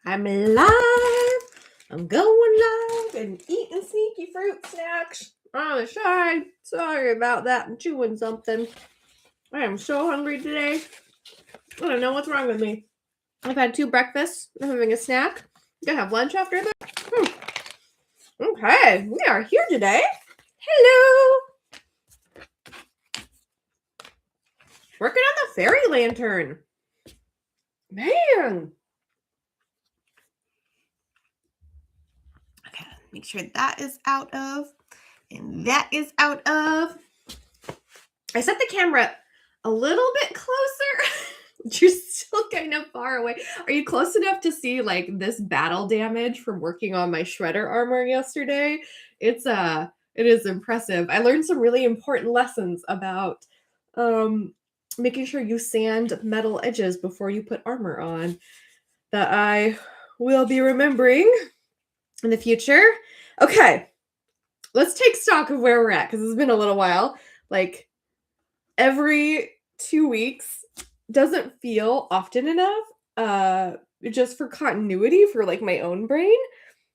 I'm live. I'm going live and eating sneaky fruit snacks on the side. Sorry about that. I'm chewing something. I am so hungry today. I don't know what's wrong with me. I've had 2 breakfasts. I'm having a snack. Gonna have lunch after this. Okay, we are here today. Hello. Working on the fairy lantern. Man. Okay, make sure that is out of, and that is out of. I set the camera a little bit closer. You're still kind of far away. Are you close enough to see like this battle damage from working on my shredder armor yesterday? It is impressive. I learned some really important lessons about making sure you sand metal edges before you put armor on that I will be remembering in the future. Okay, let's take stock of where we're at because it's been a little while. Like every 2 weeks doesn't feel often enough, just for continuity for like my own brain,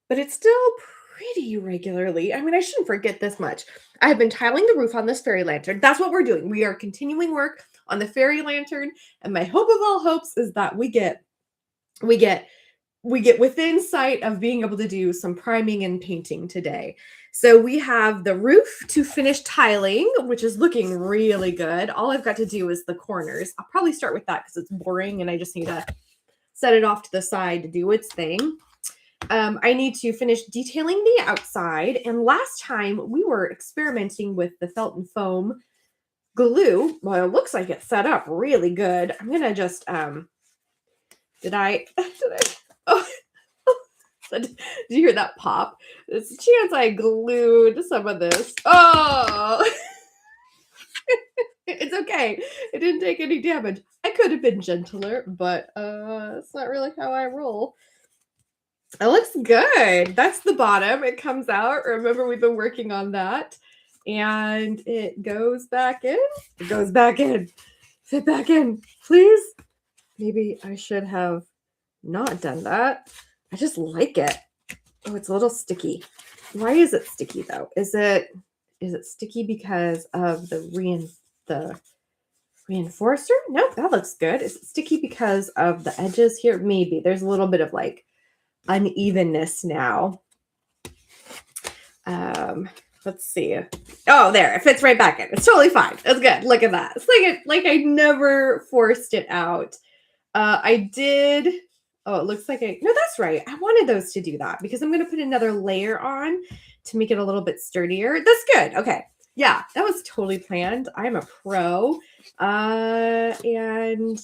but it's still pretty regularly. I mean, I shouldn't forget this much. I have been tiling the roof on this fairy lantern. That's what we're doing. We are continuing work on the fairy lantern, and my hope of all hopes is that we get within sight of being able to do some priming and painting today. So we have the roof to finish tiling, which is looking really good. All I've got to do is the corners. I'll probably start with that because it's boring and I just need to set it off to the side to do its thing. I need to finish detailing the outside. And last time we were experimenting with the felt and foam glue. Well, it looks like it's set up really good. I'm going to just, oh, did you hear that pop? There's a chance I glued some of this. Oh, it's okay. It didn't take any damage. I could have been gentler, but it's not really how I roll. It looks good. That's the bottom. It comes out. Remember, we've been working on that. And it goes back in. It goes back in. Fit back in, please. Maybe I should have not done that. I just like it. Oh, it's a little sticky. Why is it sticky though? Is it sticky because of the reinforcer? Nope, that looks good. Is it sticky because of the edges here? Maybe. There's a little bit of like unevenness now. Let's see. Oh, there. It fits right back in. It's totally fine. It's good. Look at that. It's like I never forced it out. I did. Oh, it looks like no, that's right. I wanted those to do that because I'm going to put another layer on to make it a little bit sturdier. That's good. Okay. Yeah, that was totally planned. I'm a pro. And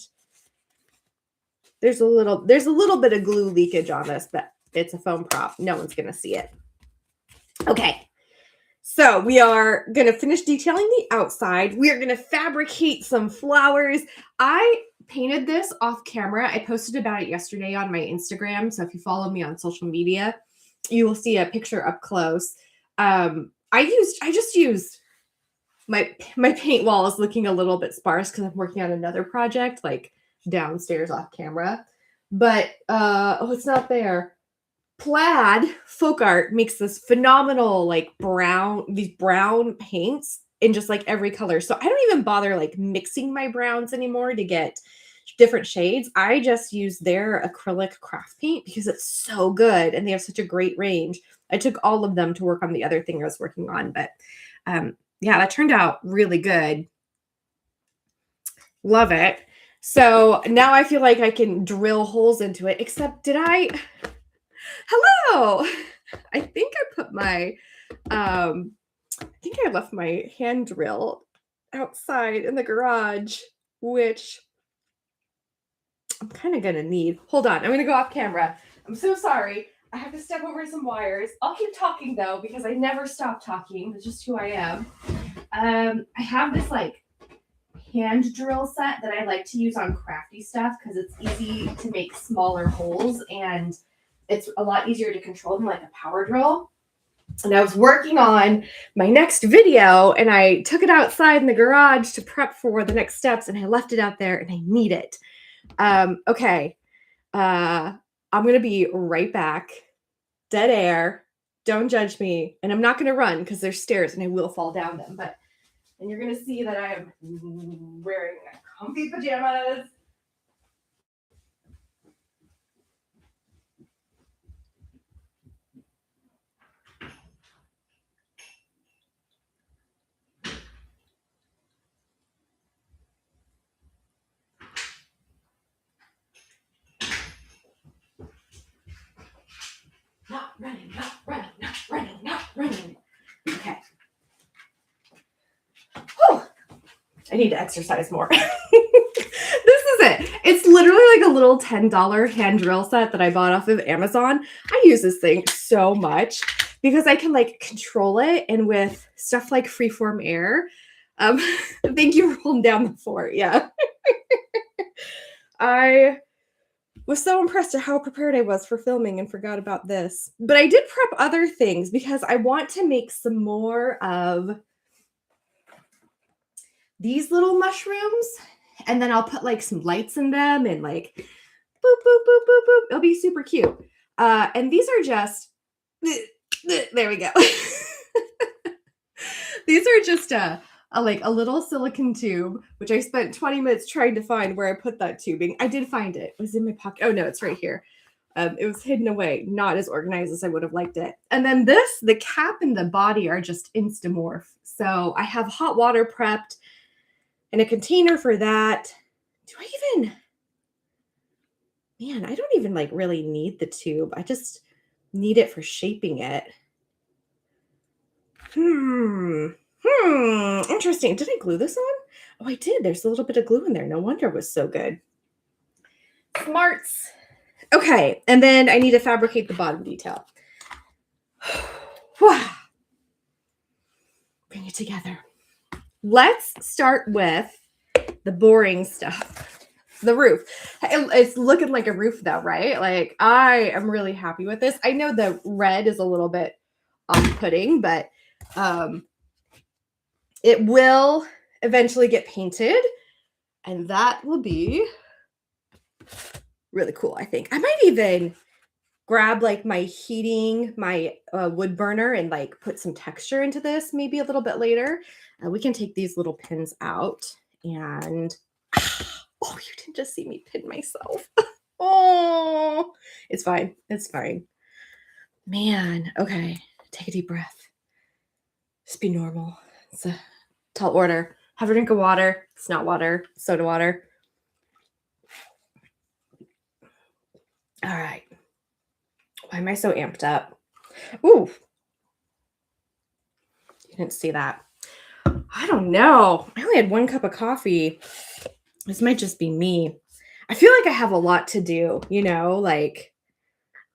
there's a little bit of glue leakage on this, but it's a foam prop. No one's going to see it. Okay. So we are going to finish detailing the outside. We are going to fabricate some flowers. I painted this off camera. I posted about it yesterday on my Instagram. So if you follow me on social media, you will see a picture up close. I just used my paint wall is looking a little bit sparse because I'm working on another project like downstairs off camera. But oh, it's not there. Plaid Folk Art makes this phenomenal like these brown paints in just like every color. So I don't even bother like mixing my browns anymore to get different shades. I just use their acrylic craft paint because it's so good and they have such a great range. I took all of them to work on the other thing I was working on, but yeah, that turned out really good. Love it. So now I feel like I can drill holes into it, except hello. I think I put my, I think I left my hand drill outside in the garage, which I'm kind of going to need. Hold on. I'm going to go off camera. I'm so sorry. I have to step over some wires. I'll keep talking though, because I never stop talking. That's just who I am. I have this like hand drill set that I like to use on crafty stuff because it's easy to make smaller holes and it's a lot easier to control than like a power drill. And I was working on my next video and I took it outside in the garage to prep for the next steps and I left it out there and I need it. Okay. I'm going to be right back. Dead air. Don't judge me. And I'm not going to run because there's stairs and I will fall down them. And you're going to see that I am wearing comfy pajamas. Not running, not running, not running, not running. Okay. Whew. I need to exercise more. This is it. It's literally like a little $10 hand drill set that I bought off of Amazon. I use this thing so much because I can like control it, and with stuff like freeform air. Thank you for holding down the fort. Yeah. I was so impressed at how prepared I was for filming and forgot about this. But I did prep other things because I want to make some more of these little mushrooms, and then I'll put like some lights in them and like boop, boop, boop, boop, boop. It'll be super cute. And these are just, there we go. These are just like a little silicone tube, which I spent 20 minutes trying to find where I put that tubing. I did find it. It was in my pocket. Oh no, it's right here. It was hidden away, not as organized as I would have liked it. And then this, the cap and the body are just Instamorph. So I have hot water prepped and a container for that. Man, I don't even like really need the tube. I just need it for shaping it. Interesting. Did I glue this on? Oh, I did. There's a little bit of glue in there. No wonder it was so good. Smarts. Okay, and then I need to fabricate the bottom detail. Bring it together. Let's start with the boring stuff. The roof. It's looking like a roof though, right? Like I am really happy with this. I know the red is a little bit off-putting, but it will eventually get painted, and that will be really cool, I think. I might even grab like my wood burner and like put some texture into this maybe a little bit later. We can take these little pins out and oh, you didn't just see me pin myself. Oh, it's fine. It's fine. Man, okay. Take a deep breath. Just be normal. It's a tall order. Have a drink of water. It's not water. Soda water. All right. Why am I so amped up? Ooh. You didn't see that. I don't know. I only had 1 cup of coffee. This might just be me. I feel like I have a lot to do, like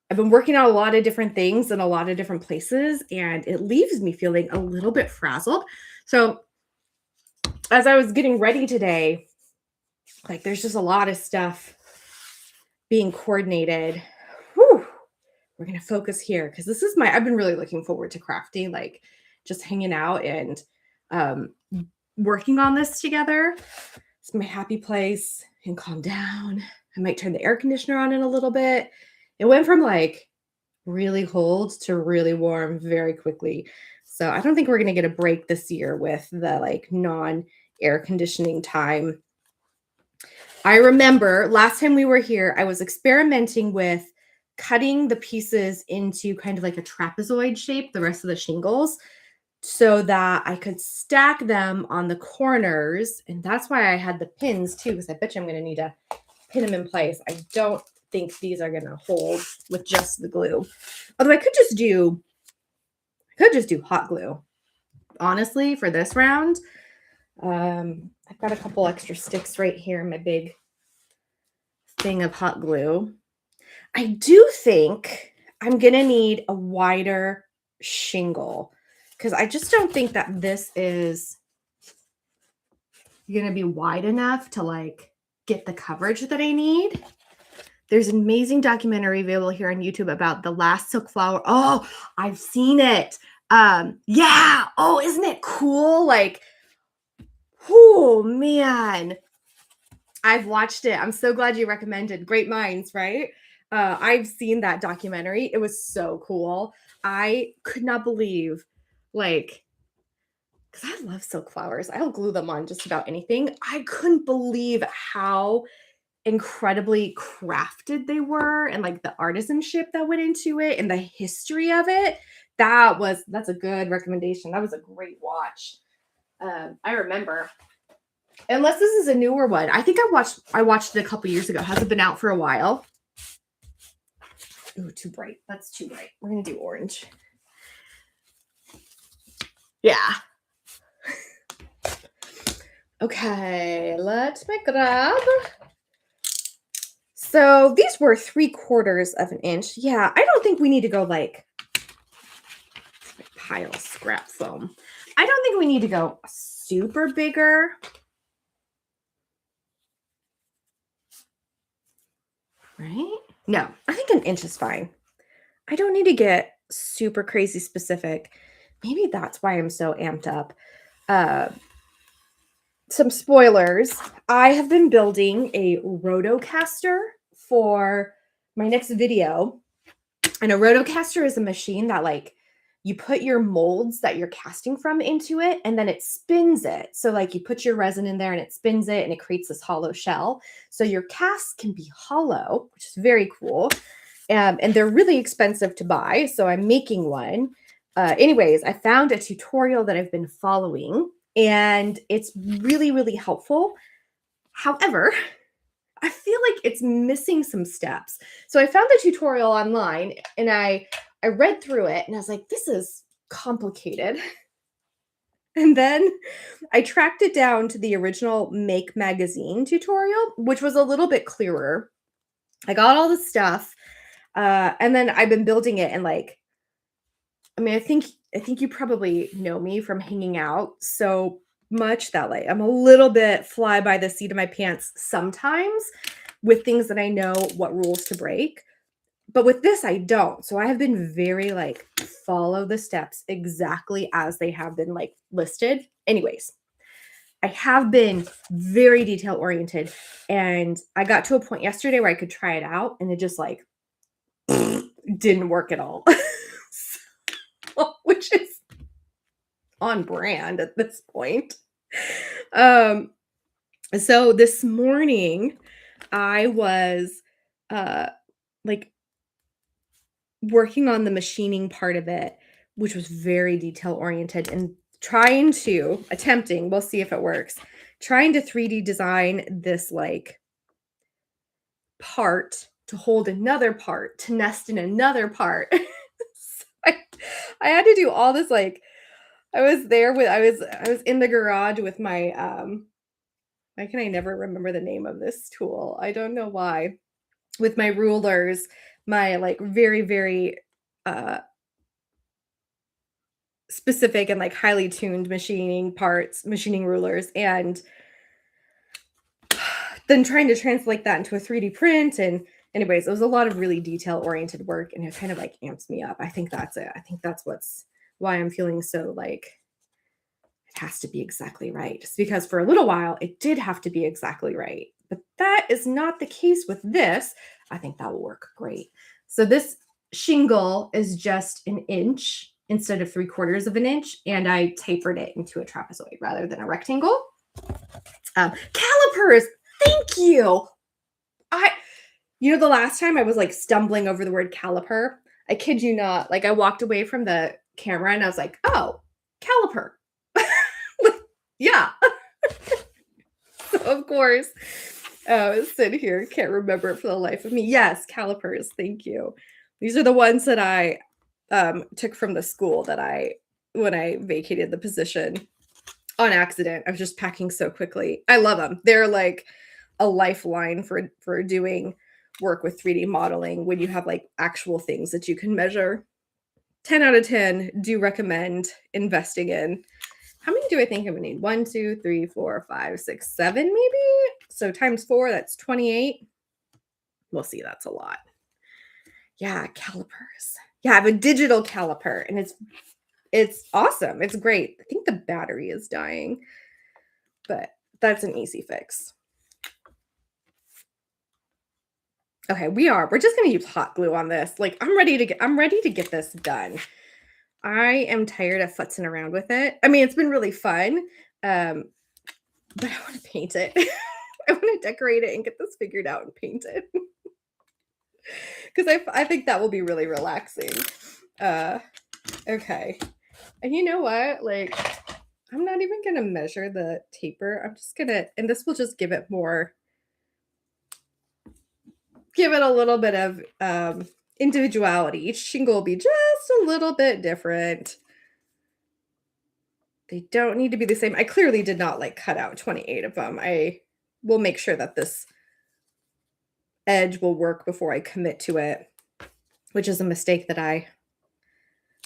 I've been working on a lot of different things in a lot of different places, and it leaves me feeling a little bit frazzled. So as I was getting ready today, like there's just a lot of stuff being coordinated. Whew. We're going to focus here because I've been really looking forward to crafting, like just hanging out and working on this together. It's my happy place and calm down. I might turn the air conditioner on in a little bit. It went from like really cold to really warm very quickly. So I don't think we're going to get a break this year with the like non-air conditioning time. I remember last time we were here, I was experimenting with cutting the pieces into kind of like a trapezoid shape, the rest of the shingles, so that I could stack them on the corners. And that's why I had the pins too, because I bet you I'm going to need to pin them in place. I don't think these are going to hold with just the glue. Although I could just do hot glue. Honestly, for this round, I've got a couple extra sticks right here in my big thing of hot glue. I do think I'm going to need a wider shingle because I just don't think that this is going to be wide enough to like get the coverage that I need. There's an amazing documentary available here on YouTube about the last silk flower. Oh, I've seen it. Yeah. Oh, isn't it cool? Like, oh man, I've watched it. I'm so glad you recommended. Great minds, right? I've seen that documentary. It was so cool. I could not believe, like, because I love silk flowers. I'll glue them on just about anything. I couldn't believe how incredibly crafted they were and like the artisanship that went into it and the history of it. That's a good recommendation. That was a great watch. I remember. Unless this is a newer one. I think I watched it a couple years ago. Hasn't been out for a while. Ooh, too bright. That's too bright. We're gonna do orange. Yeah. Okay, let me grab. So these were 3/4 of an inch. Yeah, I don't think we need to go like pile scrap foam. I don't think we need to go super bigger. Right? No, I think an inch is fine. I don't need to get super crazy specific. Maybe that's why I'm so amped up. Some spoilers. I have been building a rotocaster for my next video. And a rotocaster is a machine that like you put your molds that you're casting from into it and then it spins it. So like you put your resin in there and it spins it and it creates this hollow shell. So your casts can be hollow, which is very cool. And they're really expensive to buy. So I'm making one. Anyways, I found a tutorial that I've been following and it's really, really helpful. However, I feel like it's missing some steps. So I found the tutorial online and I read through it and I was like, this is complicated. And then I tracked it down to the original Make Magazine tutorial, which was a little bit clearer. I got all the stuff. And then I've been building it and like, I mean, I think you probably know me from hanging out so much that like I'm a little bit fly by the seat of my pants sometimes with things that I know what rules to break. But with this, I don't. So I have been very like follow the steps exactly as they have been like listed. Anyways, I have been very detail oriented and I got to a point yesterday where I could try it out and it just like didn't work at all. Which is on brand at this point. So this morning I was like working on the machining part of it, which was very detail oriented and attempting, we'll see if it works, trying to 3D design this like part to hold another part to nest in another part. So I had to do all this like I was in the garage with my why can I never remember the name of this tool? I don't know why. With my rulers, my like very, very specific and like highly tuned machining rulers, and then trying to translate that into a 3D print. And anyways, it was a lot of really detail oriented work and it kind of like amps me up. I think that's it. I think that's why I'm feeling so like it has to be exactly right. Just because for a little while it did have to be exactly right. But that is not the case with this. I think that will work great. So this shingle is just an inch instead of 3/4 of an inch. And I tapered it into a trapezoid rather than a rectangle. Calipers. Thank you. The last time I was like stumbling over the word caliper, I kid you not, like I walked away from the camera and I was like, oh, caliper. Yeah. So of course, I was sitting here, can't remember it for the life of me. Yes, calipers. Thank you. These are the ones that I took from the school when I vacated the position on accident. I was just packing so quickly. I love them. They're like a lifeline for doing work with 3D modeling when you have like actual things that you can measure. 10 out of 10, do recommend investing in. How many do I think I'm gonna need? 1, 2, 3, 4, 5, 6, 7, maybe? So times 4, that's 28. We'll see, that's a lot. Yeah, calipers. Yeah, I have a digital caliper and it's awesome. It's great. I think the battery is dying, but that's an easy fix. Okay, we're just gonna use hot glue on this. Like I'm ready to get this done. I am tired of futzing around with it. I mean, it's been really fun. Um, but I want to paint it. I want to decorate it and get this figured out and paint it. Because I think that will be really relaxing. Okay. And you know what? Like, I'm not even going to measure the taper. I'm just going to, and this will just give it a little bit of individuality. Each shingle will be just a little bit different. They don't need to be the same. I clearly did not like cut out 28 of them. I will make sure that this edge will work before I commit to it, which is a mistake that I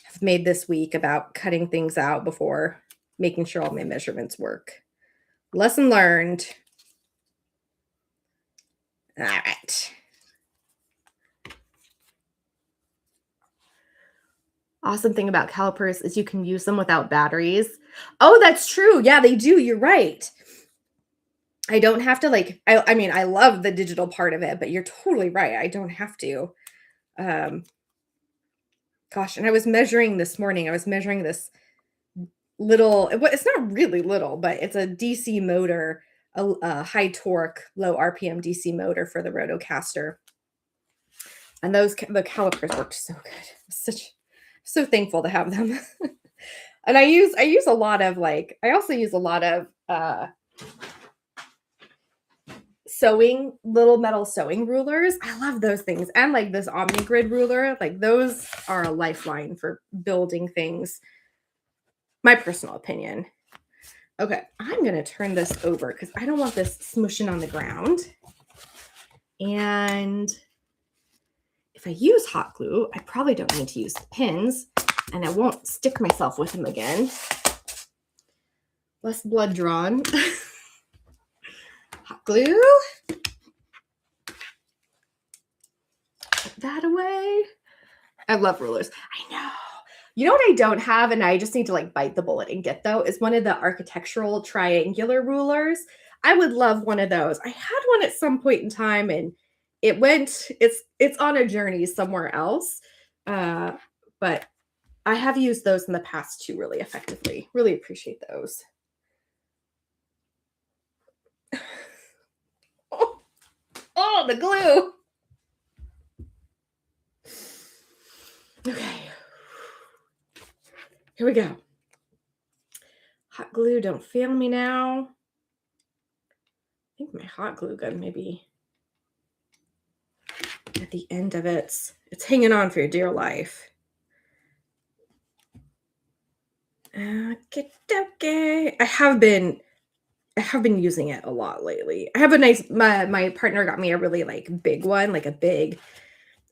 have made this week about cutting things out before making sure all my measurements work. Lesson learned. All right. Awesome thing about calipers is you can use them without batteries. Oh, that's true. Yeah, they do. You're right. I don't have to I mean, I love the digital part of it, but you're totally right. I don't have to. Gosh, and I was measuring this morning. I was measuring this little, it's not really little, but it's a DC motor, a high torque, low RPM DC motor for the Rotocaster. And the calipers worked so good. So thankful to have them. And I use a lot of I also use a lot of little metal sewing rulers. I love those things. And like this OmniGrid ruler, like those are a lifeline for building things. My personal opinion. Okay, I'm going to turn this over because I don't want this smushing on the ground. And if I use hot glue, I probably don't need to use the pins and I won't stick myself with them again. Less blood drawn. Hot glue. Put that away. I love rulers. I know. You know what I don't have, and I just need to bite the bullet and get though, is one of the architectural triangular rulers. I would love one of those. I had one at some point in time, and it's on a journey somewhere else. But I have used those in the past too, really effectively. Really appreciate those. Oh, the glue. Okay. Here we go. Hot glue, don't fail me now. I think my hot glue gun maybe at the end of it's hanging on for your dear life. Okay. I have been using it a lot lately. I have my partner got me a really big one, like a big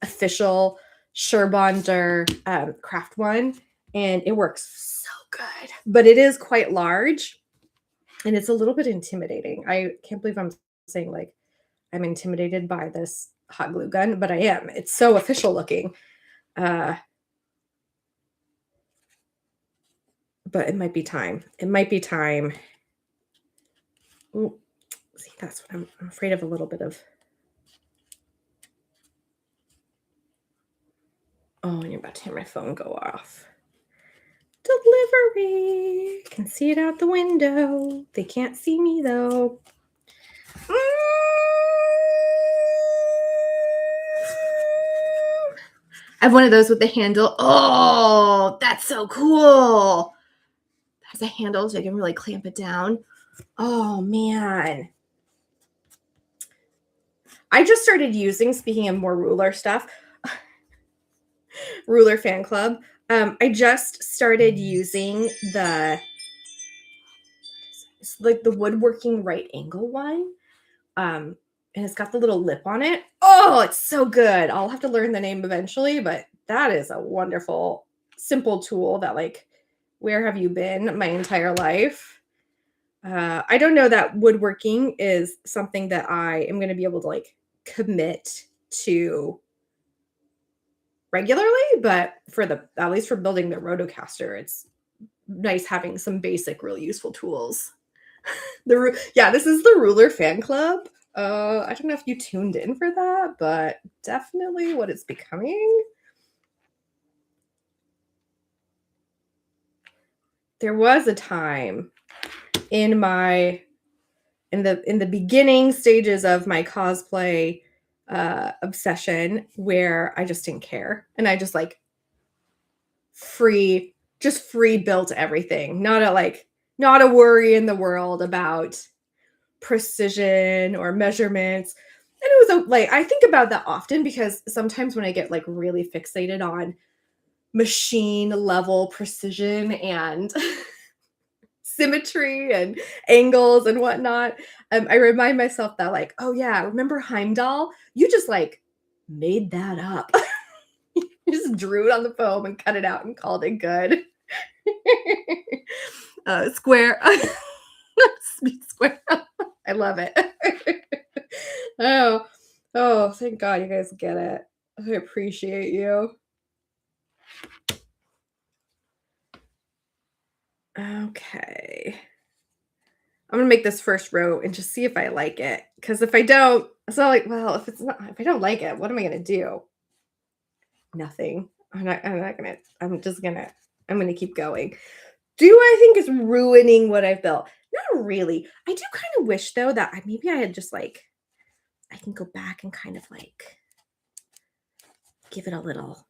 official Sherbonder craft one, and it works so good. But it is quite large, and it's a little bit intimidating. I can't believe I'm saying I'm intimidated by this hot glue gun, but I am. It's so official looking. But it might be time. It might be time. Ooh, see, that's what I'm afraid of, a little bit of. Oh, and you're about to hear my phone go off. Delivery. Can see it out the window. They can't see me though. I have one of those with the handle. Oh, that's so cool. Has a handle so I can really clamp it down. Oh man. I just started using, speaking of more ruler stuff, Ruler Fan Club. I just started using it's the woodworking right angle one. And it's got the little lip on it. Oh, it's so good. I'll have to learn the name eventually, but that is a wonderful, simple tool that where have you been my entire life? I don't know that woodworking is something that I am going to be able to commit to regularly, but at least for building the Rotocaster, it's nice having some basic, really useful tools. This is the Ruler Fan Club. I don't know if you tuned in for that, but definitely what it's becoming. There was a time in the beginning stages of my cosplay obsession where I just didn't care, and I just like free built everything. Not a worry in the world about precision or measurements. And it was like, I think about that often because sometimes when I get like really fixated on machine level precision and symmetry and angles and whatnot, I remind myself that like, oh yeah, remember Heimdall? You just like made that up. You just drew it on the foam and cut it out and called it good. Square. Square. I love it. Oh, thank God you guys get it. I appreciate you. Okay. I'm gonna make this first row and just see if I like it. Because if I don't, it's not like, well, if I don't like it, what am I gonna do? Nothing. I'm gonna keep going. Do I think it's ruining what I've built? Not really. I do kind of wish though that maybe I had just like, I can go back and kind of like give it a little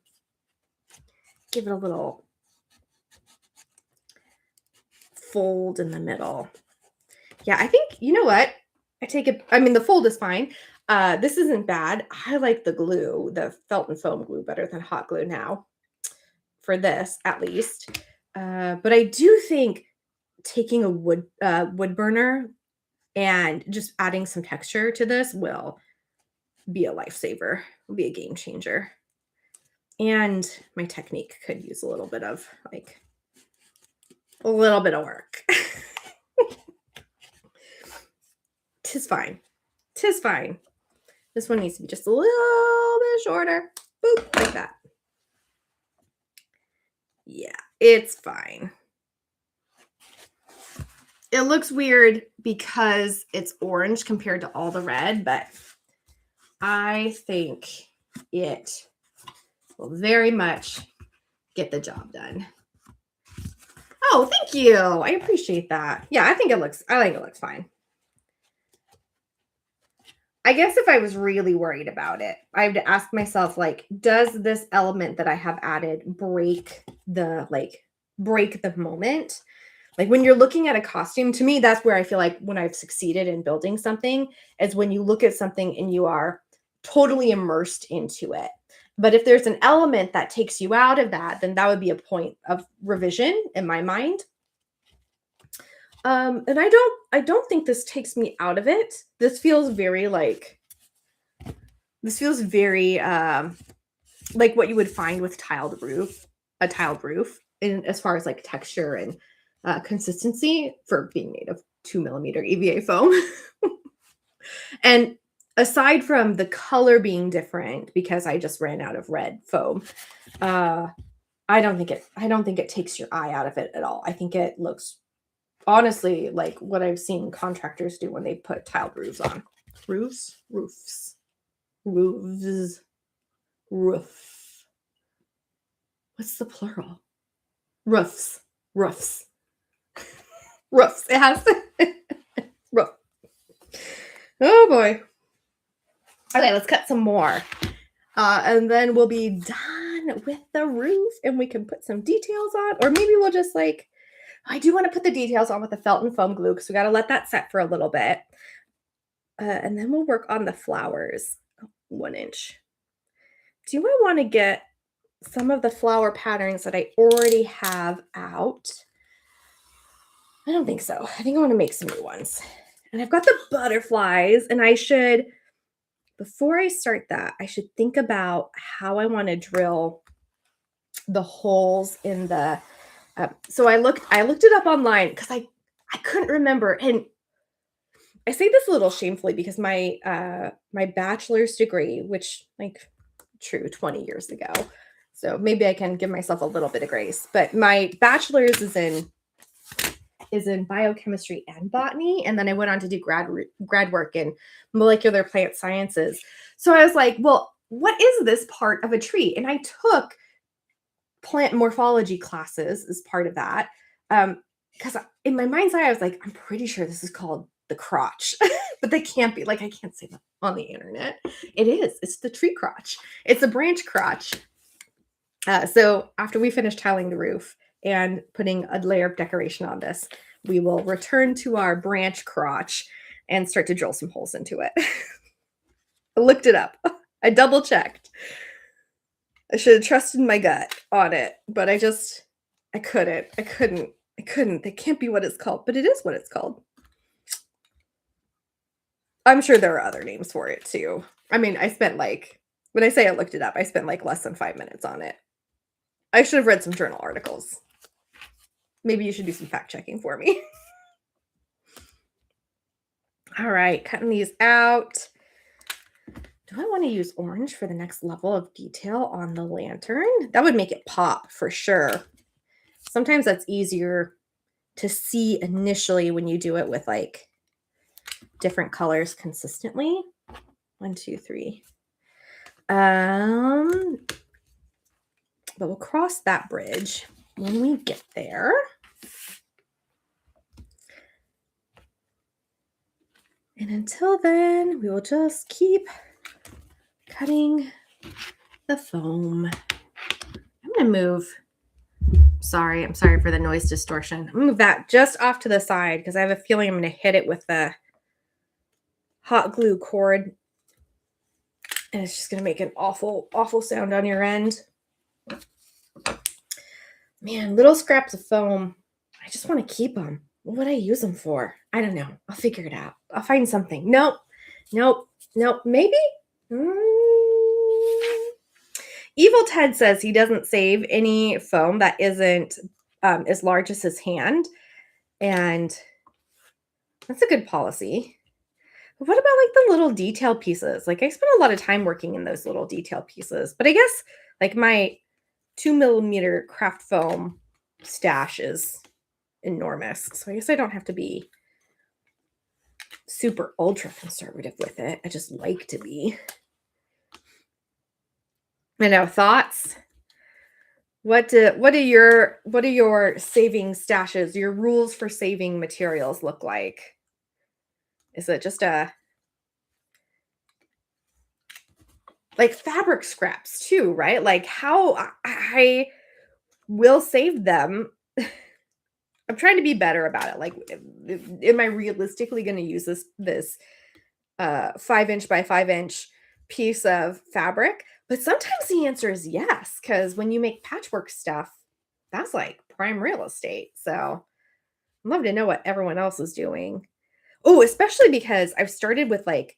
fold in the middle. Yeah, I think, you know what? The fold is fine. This isn't bad. I like the glue, the felt and foam glue better than hot glue now for this, at least. But I do think taking a wood burner and just adding some texture to this will be a lifesaver, will be a game changer. And my technique could use a little bit of work. Tis fine. This one needs to be just a little bit shorter. Boop, like that. Yeah, it's fine. It looks weird because it's orange compared to all the red, but I think it will very much get the job done. Oh, thank you. I appreciate that. Yeah, I think it looks fine. I guess if I was really worried about it, I have to ask myself, like, does this element that I have added break the moment? Like when you're looking at a costume, to me, that's where I feel like when I've succeeded in building something is when you look at something and you are totally immersed into it. But if there's an element that takes you out of that, then that would be a point of revision in my mind. And I don't think this takes me out of it. This feels very like what you would find with a tiled roof, in as far as like texture and consistency for being made of 2mm EVA foam. And aside from the color being different because I just ran out of red foam, I don't think it takes your eye out of it at all. I think it looks honestly like what I've seen contractors do when they put tiled roofs on. Roofs. What's the plural? Roofs. Roofs. It has roof. Oh boy. Okay, let's cut some more. And then we'll be done with the roof and we can put some details on. Or maybe we'll just I do want to put the details on with the felt and foam glue because we got to let that set for a little bit. And then we'll work on the flowers. 1 inch. Do I want to get some of the flower patterns that I already have out? I don't think so. I think I want to make some new ones. And I've got the butterflies, and before I start that, I should think about how I want to drill the holes in the, so I looked it up online because I couldn't remember. And I say this a little shamefully because my bachelor's degree, which 20 years ago, so maybe I can give myself a little bit of grace, but my bachelor's is in is in biochemistry and botany. And then I went on to do grad work in molecular plant sciences. So I was like, well, what is this part of a tree? And I took plant morphology classes as part of that. Because in my mind's eye, I was like, I'm pretty sure this is called the crotch, but they can't be, like, I can't say that on the internet. It is. It's the tree crotch. It's a branch crotch. So after we finish tiling the roof and putting a layer of decoration on this, we will return to our branch crotch and start to drill some holes into it. I looked it up. I double checked. I should have trusted my gut on it, but I couldn't. That can't be what it's called, but it is what it's called. I'm sure there are other names for it too. I mean, when I say I looked it up, I spent like less than 5 minutes on it. I should have read some journal articles. Maybe you should do some fact checking for me. All right, cutting these out. Do I want to use orange for the next level of detail on the lantern? That would make it pop for sure. Sometimes that's easier to see initially when you do it with like different colors consistently. 1, 2, 3. But we'll cross that bridge when we get there. And until then, we will just keep cutting the foam. I'm going to move. I'm sorry for the noise distortion. I'm going to move that just off to the side because I have a feeling I'm going to hit it with the hot glue cord. And it's just going to make an awful, awful sound on your end. Man, little scraps of foam. I just want to keep them. What would I use them for? I don't know. I'll figure it out. I'll find something. Nope. Maybe? Evil Ted says he doesn't save any foam that isn't as large as his hand. And that's a good policy. But what about like the little detail pieces? Like I spent a lot of time working in those little detail pieces. But I guess like my 2mm craft foam stash is enormous. So I guess I don't have to be super ultra conservative with it. I just like to be. I know, thoughts? What are your saving stashes, your rules for saving materials look like? Is it just like fabric scraps too, right? Like how I will save them. I'm trying to be better about it. Like, am I realistically going to use this 5-inch by 5-inch piece of fabric? But sometimes the answer is yes, because when you make patchwork stuff, that's like prime real estate. So I'd love to know what everyone else is doing. Oh, especially because I've started with like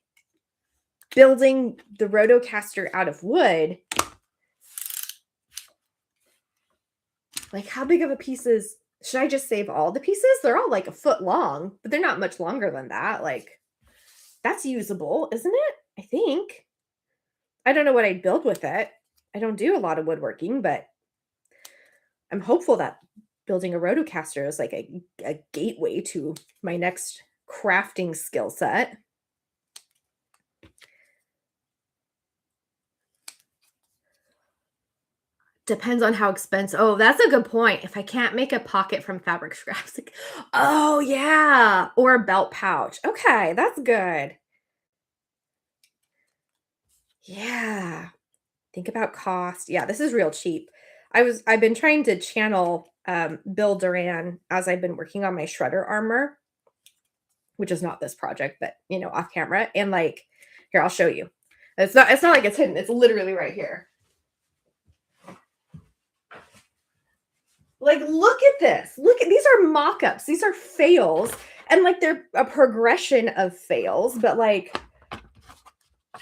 building the rotocaster out of wood. Like how big of a piece is, should I just save all the pieces? They're all like a foot long, but they're not much longer than that. Like that's usable, isn't it? I think. I don't know what I'd build with it. I don't do a lot of woodworking, but I'm hopeful that building a rotocaster is like a gateway to my next crafting skill set. Depends on how expensive. Oh, that's a good point. If I can't make a pocket from fabric scraps. Like, oh, yeah. Or a belt pouch. Okay, that's good. Yeah. Think about cost. Yeah, this is real cheap. I've been trying to channel Bill Duran as I've been working on my shredder armor, which is not this project, but you know, off camera. And like, here, I'll show you. It's not like it's hidden. It's literally right here. Like, look at this. These are mock-ups. These are fails. And like they're a progression of fails, but like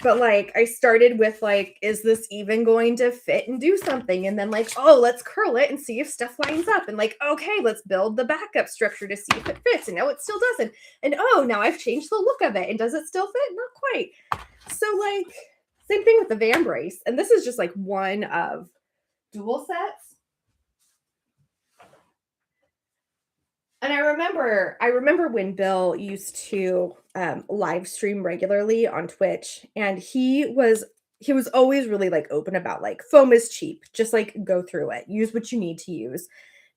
I started with like, is this even going to fit and do something? And then like, oh, let's curl it and see if stuff lines up. And like, okay, let's build the backup structure to see if it fits. And no, it still doesn't. And oh, now I've changed the look of it. And does it still fit? Not quite. So like, same thing with the van brace. And this is just like one of dual sets. And I remember when Bill used to live stream regularly on Twitch, and he was always really like open about like foam is cheap. Just like go through it. Use what you need to use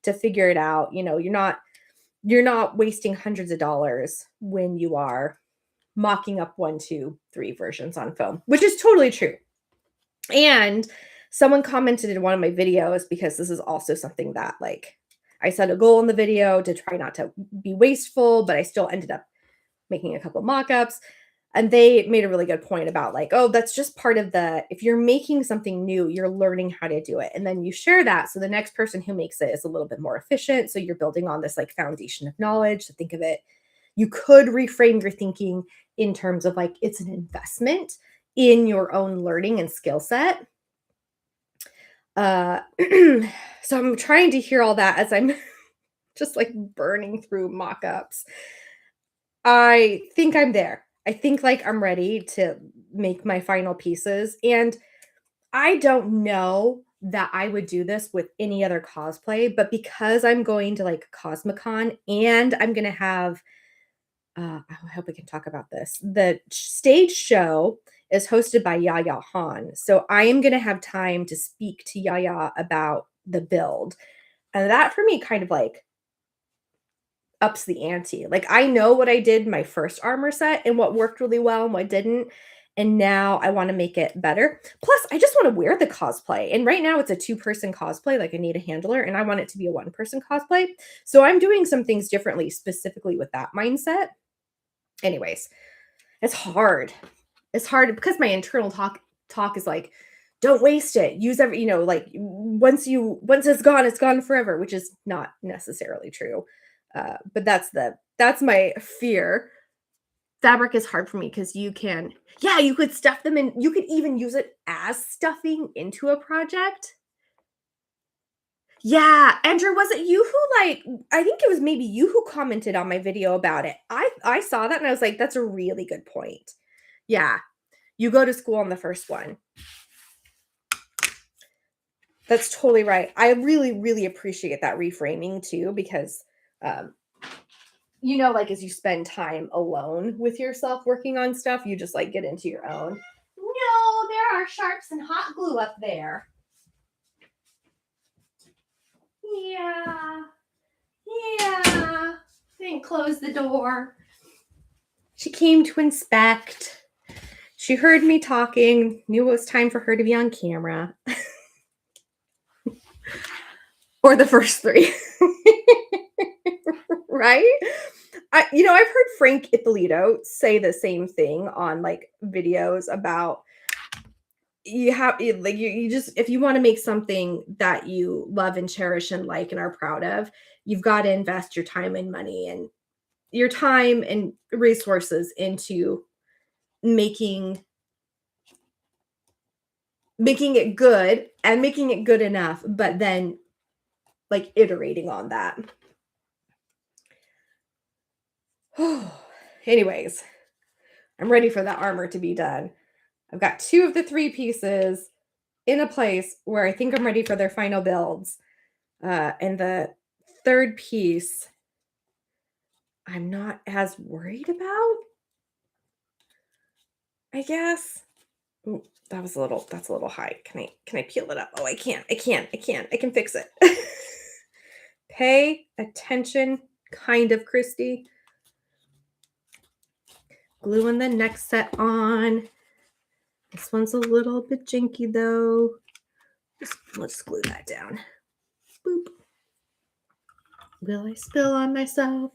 to figure it out. You're not wasting hundreds of dollars when you are mocking up 1, 2, 3 versions on foam, which is totally true. And someone commented in one of my videos, because this is also something that like I set a goal in the video to try not to be wasteful, but I still ended up making a couple mock-ups. And they made a really good point about like, oh, that's just part of if you're making something new, you're learning how to do it. And then you share that. So the next person who makes it is a little bit more efficient. So you're building on this like foundation of knowledge. So think of it, you could reframe your thinking in terms of like, it's an investment in your own learning and skill set. So I'm trying to hear all that as I'm just like burning through mock-ups. I think I'm there. I think like I'm ready to make my final pieces. And I don't know that I would do this with any other cosplay, but because I'm going to like Cosmicon and I'm going to have I hope we can talk about this. The stage show is hosted by Yaya Han. So I am going to have time to speak to Yaya about the build. And that for me kind of like ups the ante. Like I know what I did my first armor set and what worked really well and what didn't. And now I want to make it better. Plus, I just want to wear the cosplay. And right now it's a 2-person cosplay. Like I need a handler and I want it to be a 1-person cosplay. So I'm doing some things differently, specifically with that mindset. Anyways, it's hard. It's hard because my internal talk is like, don't waste it. Use every, like once it's gone forever, which is not necessarily true. But that's my fear. Fabric is hard for me because you could stuff them in, you could even use it as stuffing into a project. Yeah, Andrew, was it you who I think it was maybe you who commented on my video about it. I saw that and I was like, that's a really good point. Yeah. You go to school on the first one. That's totally right. I really, really appreciate that reframing too, because like as you spend time alone with yourself working on stuff, you just like get into your own. No, there are sharps and hot glue up there. Yeah. Didn't close the door. She came to inspect. She heard me talking, knew it was time for her to be on camera. Or the first 3. Right? I've heard Frank Ippolito say the same thing on like videos about you just, if you want to make something that you love and cherish and like and are proud of, you've got to invest your time and money and your time and resources into making it good and making it good enough, but then like iterating on that. Anyways, I'm ready for that armor to be done. I've got 2 of the 3 pieces in a place where I think I'm ready for their final builds. And the 3rd piece, I'm not as worried about, I guess. Ooh, that's a little high. Can I peel it up? Oh, I can't. I can fix it. Pay attention, kind of, Christy. Gluing the next set on. This one's a little bit jinky though. Let's glue that down. Boop. Will I spill on myself?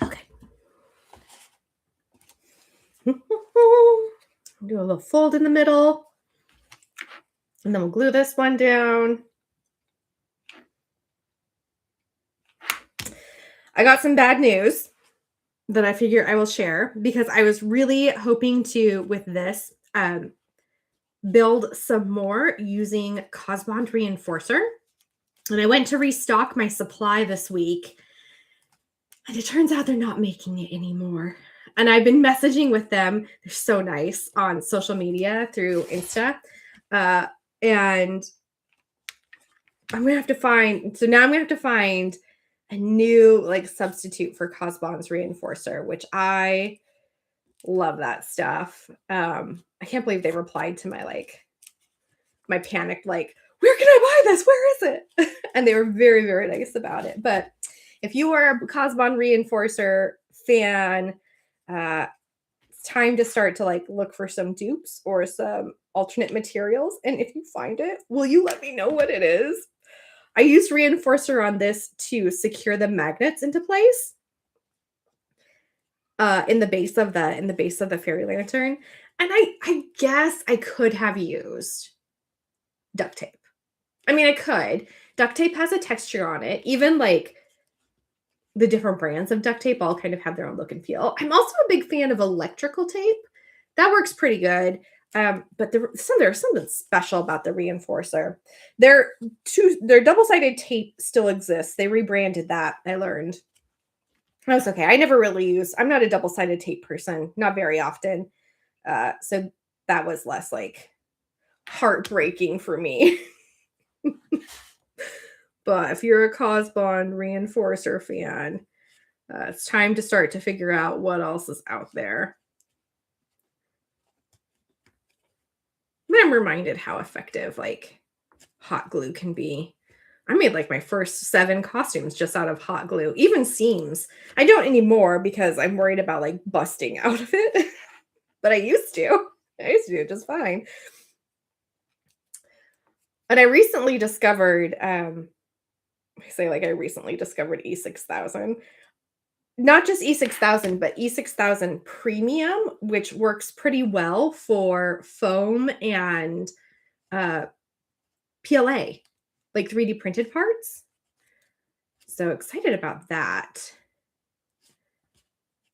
Okay. Do a little fold in the middle. And then we'll glue this one down. I got some bad news that I figure I will share because I was really hoping to, with this, build some more using Cosbond Reinforcer. And I went to restock my supply this week. And it turns out they're not making it anymore. And I've been messaging with them. They're so nice on social media through Insta. And I'm going to have to find, so now I'm going to have to find a new like substitute for Cosbon's reinforcer, which I love that stuff. I can't believe they replied to my panicked, like, where can I buy this? Where is it? And they were very, very nice about it. But if you are a Cosbon reinforcer fan, it's time to start to like look for some dupes or some alternate materials. And if you find it, will you let me know what it is? I used reinforcer on this to secure the magnets into place in the base of the fairy lantern. And I guess I could have used duct tape. I mean, I could. Duct tape has a texture on it. Even like the different brands of duct tape all kind of have their own look and feel. I'm also a big fan of electrical tape. That works pretty good. But there's something special about the reinforcer. Their double-sided tape still exists. They rebranded that, I learned. That's okay. I'm not a double-sided tape person, not very often. So that was less like heartbreaking for me. But if you're a Cosbon reinforcer fan, it's time to start to figure out what else is out there. I'm reminded how effective like hot glue can be. I made like my first 7 costumes just out of hot glue, even seams. I don't anymore because I'm worried about like busting out of it. But I used to do it just fine. And I recently discovered, E6000. Not just E6000, but E6000 Premium, which works pretty well for foam and PLA, like 3D printed parts. So excited about that.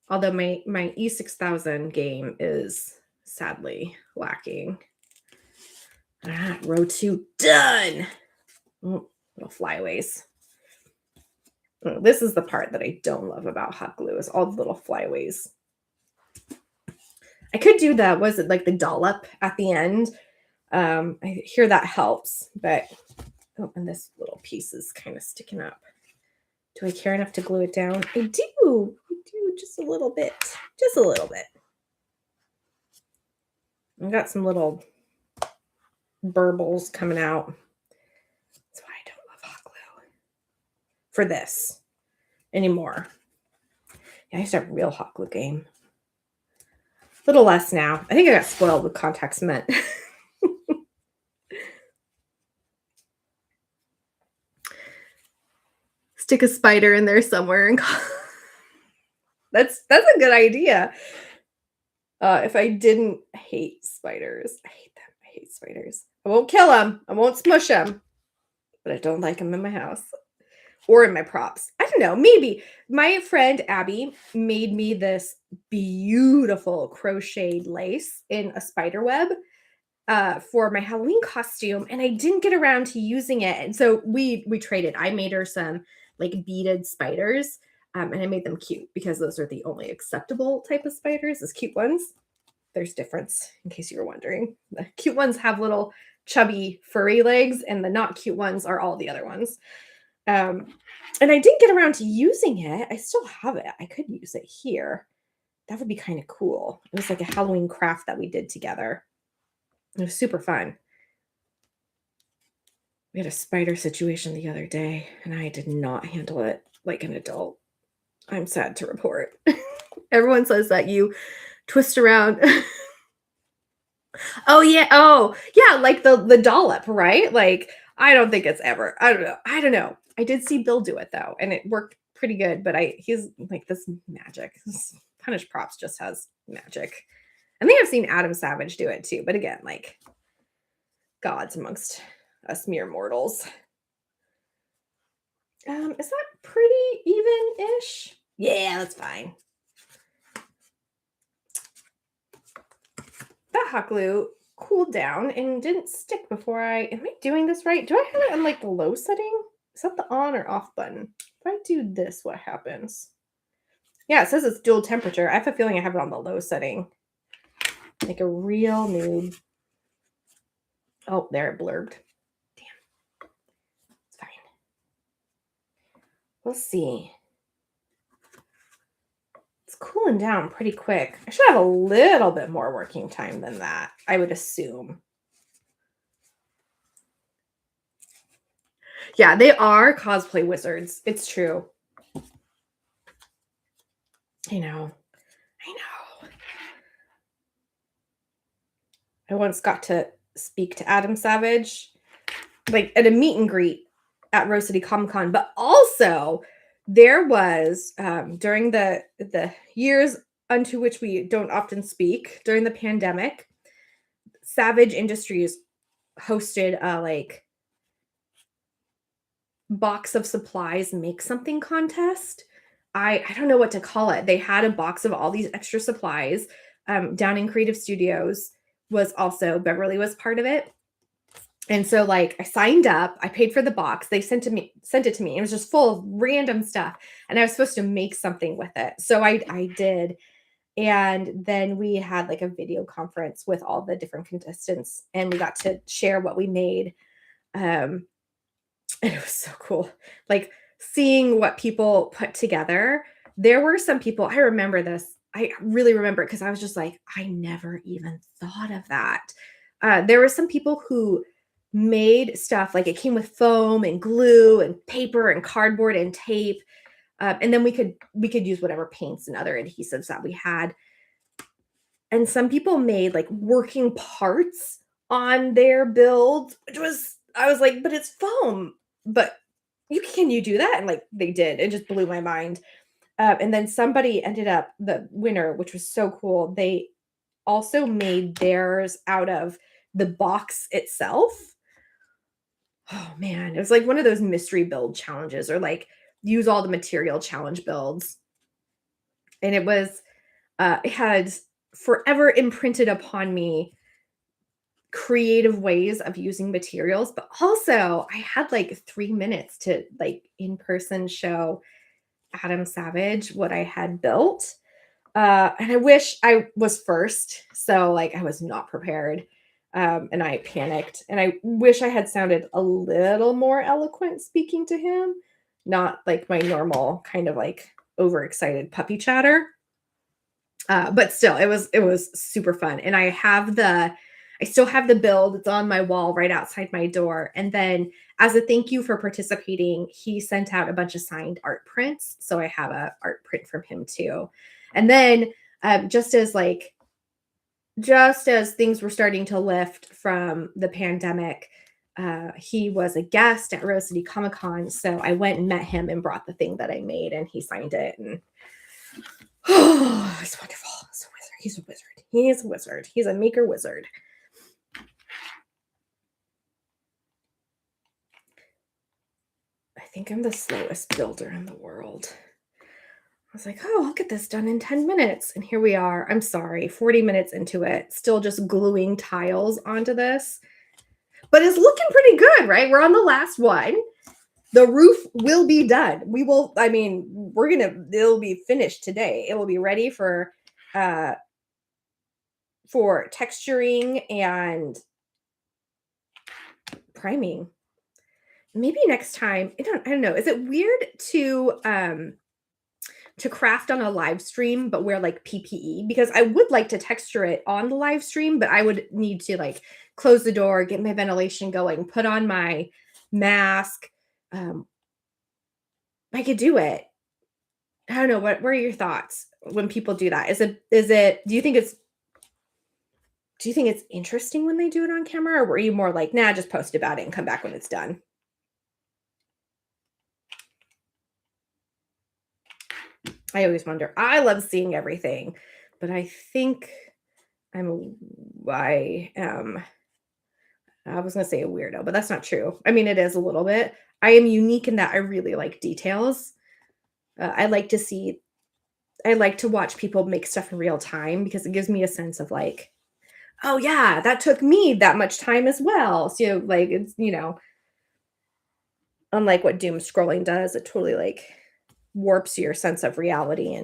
Although my E6000 game is sadly lacking. Row 2 done. Oh, little flyaways. This is the part that I don't love about hot glue is all the little flyaways. I could do that. Was it like the dollop at the end? I hear that helps, but oh, and this little piece is kind of sticking up. Do I care enough to glue it down? I do. Just a little bit. Just a little bit. I've got some little burbles coming out. That's why I don't love hot glue for this anymore. Yeah, I used to have a real hot glue game. A little less now. I think I got spoiled with contact cement. Stick a spider in there somewhere and that's a good idea. If I didn't hate spiders, I hate them. I hate spiders. I won't kill them. I won't smush them. But I don't like them in my house or in my props. I don't know. Maybe my friend Abby made me this beautiful crocheted lace in a spider web for my Halloween costume, and I didn't get around to using it. And so we traded. I made her some like beaded spiders, and I made them cute because those are the only acceptable type of spiders, is cute ones. There's difference, in case you were wondering. The cute ones have little chubby furry legs, and the not cute ones are all the other ones. And I didn't get around to using it. I still have it. I could use it here. That would be kind of cool. It was like a Halloween craft that we did together. It was super fun. We had a spider situation the other day, and I did not handle it like an adult. I'm sad to report. Everyone says that you twist around. Oh, yeah, like the dollop, right? Like, I don't think it's ever. I don't know. I did see Bill do it, though, and it worked pretty good, but he's like this magic. Punish Props just has magic. I think I've seen Adam Savage do it too, but again, like gods amongst us mere mortals. Is that pretty even-ish? Yeah, that's fine. That hot glue cooled down and didn't stick before am I doing this right? Do I have it on like the low setting? Is that the on or off button? If I do this, what happens? Yeah, it says it's dual temperature. I have a feeling I have it on the low setting. Like a real noob. Oh, there it blurbed. Damn. It's fine. We'll see. It's cooling down pretty quick. I should have a little bit more working time than that, I would assume. Yeah, they are cosplay wizards. It's true. I know. I once got to speak to Adam Savage, like at a meet and greet at Rose City Comic Con, but also there was during the years unto which we don't often speak during the pandemic, Savage Industries hosted a like box of supplies make something contest. I don't know what to call it. They had a box of all these extra supplies. Down in Creative Studios was also Beverly was part of it. And so like I signed up, I paid for the box. They sent it to me. It was just full of random stuff. And I was supposed to make something with it. So I did. And then we had like a video conference with all the different contestants and we got to share what we made. And it was so cool. Like seeing what people put together. There were some people, I remember this. I really remember it because I was just like, I never even thought of that. There were some people who made stuff like it came with foam and glue and paper and cardboard and tape. And then we could use whatever paints and other adhesives that we had. And some people made like working parts on their builds, which was I was like, but it's foam. But can you do that? And like they did. It just blew my mind. And then somebody ended up the winner, which was so cool. They also made theirs out of the box itself. Oh man, it was like one of those mystery build challenges or like use all the material challenge builds. And it had forever imprinted upon me creative ways of using materials, but also I had like 3 minutes to like in person show Adam Savage what I had built. And I wish I was first. So like I was not prepared. And I panicked and I wish I had sounded a little more eloquent speaking to him, not like my normal kind of like overexcited puppy chatter. But still it was super fun. And I still have the build. It's on my wall right outside my door. And then as a thank you for participating, he sent out a bunch of signed art prints. So I have a art print from him too. And then just as things were starting to lift from the pandemic, he was a guest at Rose City Comic Con. So I went and met him and brought the thing that I made and he signed it. And oh, it's wonderful. It's a wizard. He's a wizard. He is a wizard. He's a maker wizard. I think I'm the slowest builder in the world. I was like, oh, I'll get this done in 10 minutes. And here we are. I'm sorry, 40 minutes into it, still just gluing tiles onto this. But it's looking pretty good, right? We're on the last one. The roof will be done. It'll be finished today. It will be ready for texturing and priming. Maybe next time, I don't know. Is it weird to craft on a live stream but wear like PPE? Because I would like to texture it on the live stream, but I would need to like close the door, get my ventilation going, put on my mask. I could do it. I don't know. What are your thoughts when people do that? Do you think it's interesting when they do it on camera, or were you more like, nah, just post about it and come back when it's done? I always wonder. I love seeing everything, but I think I was going to say a weirdo, but that's not true. I mean, it is a little bit. I am unique in that I really like details. I like to watch people make stuff in real time because it gives me a sense of like, oh yeah, that took me that much time as well. So like it's, unlike what doom scrolling does, it totally like warps your sense of reality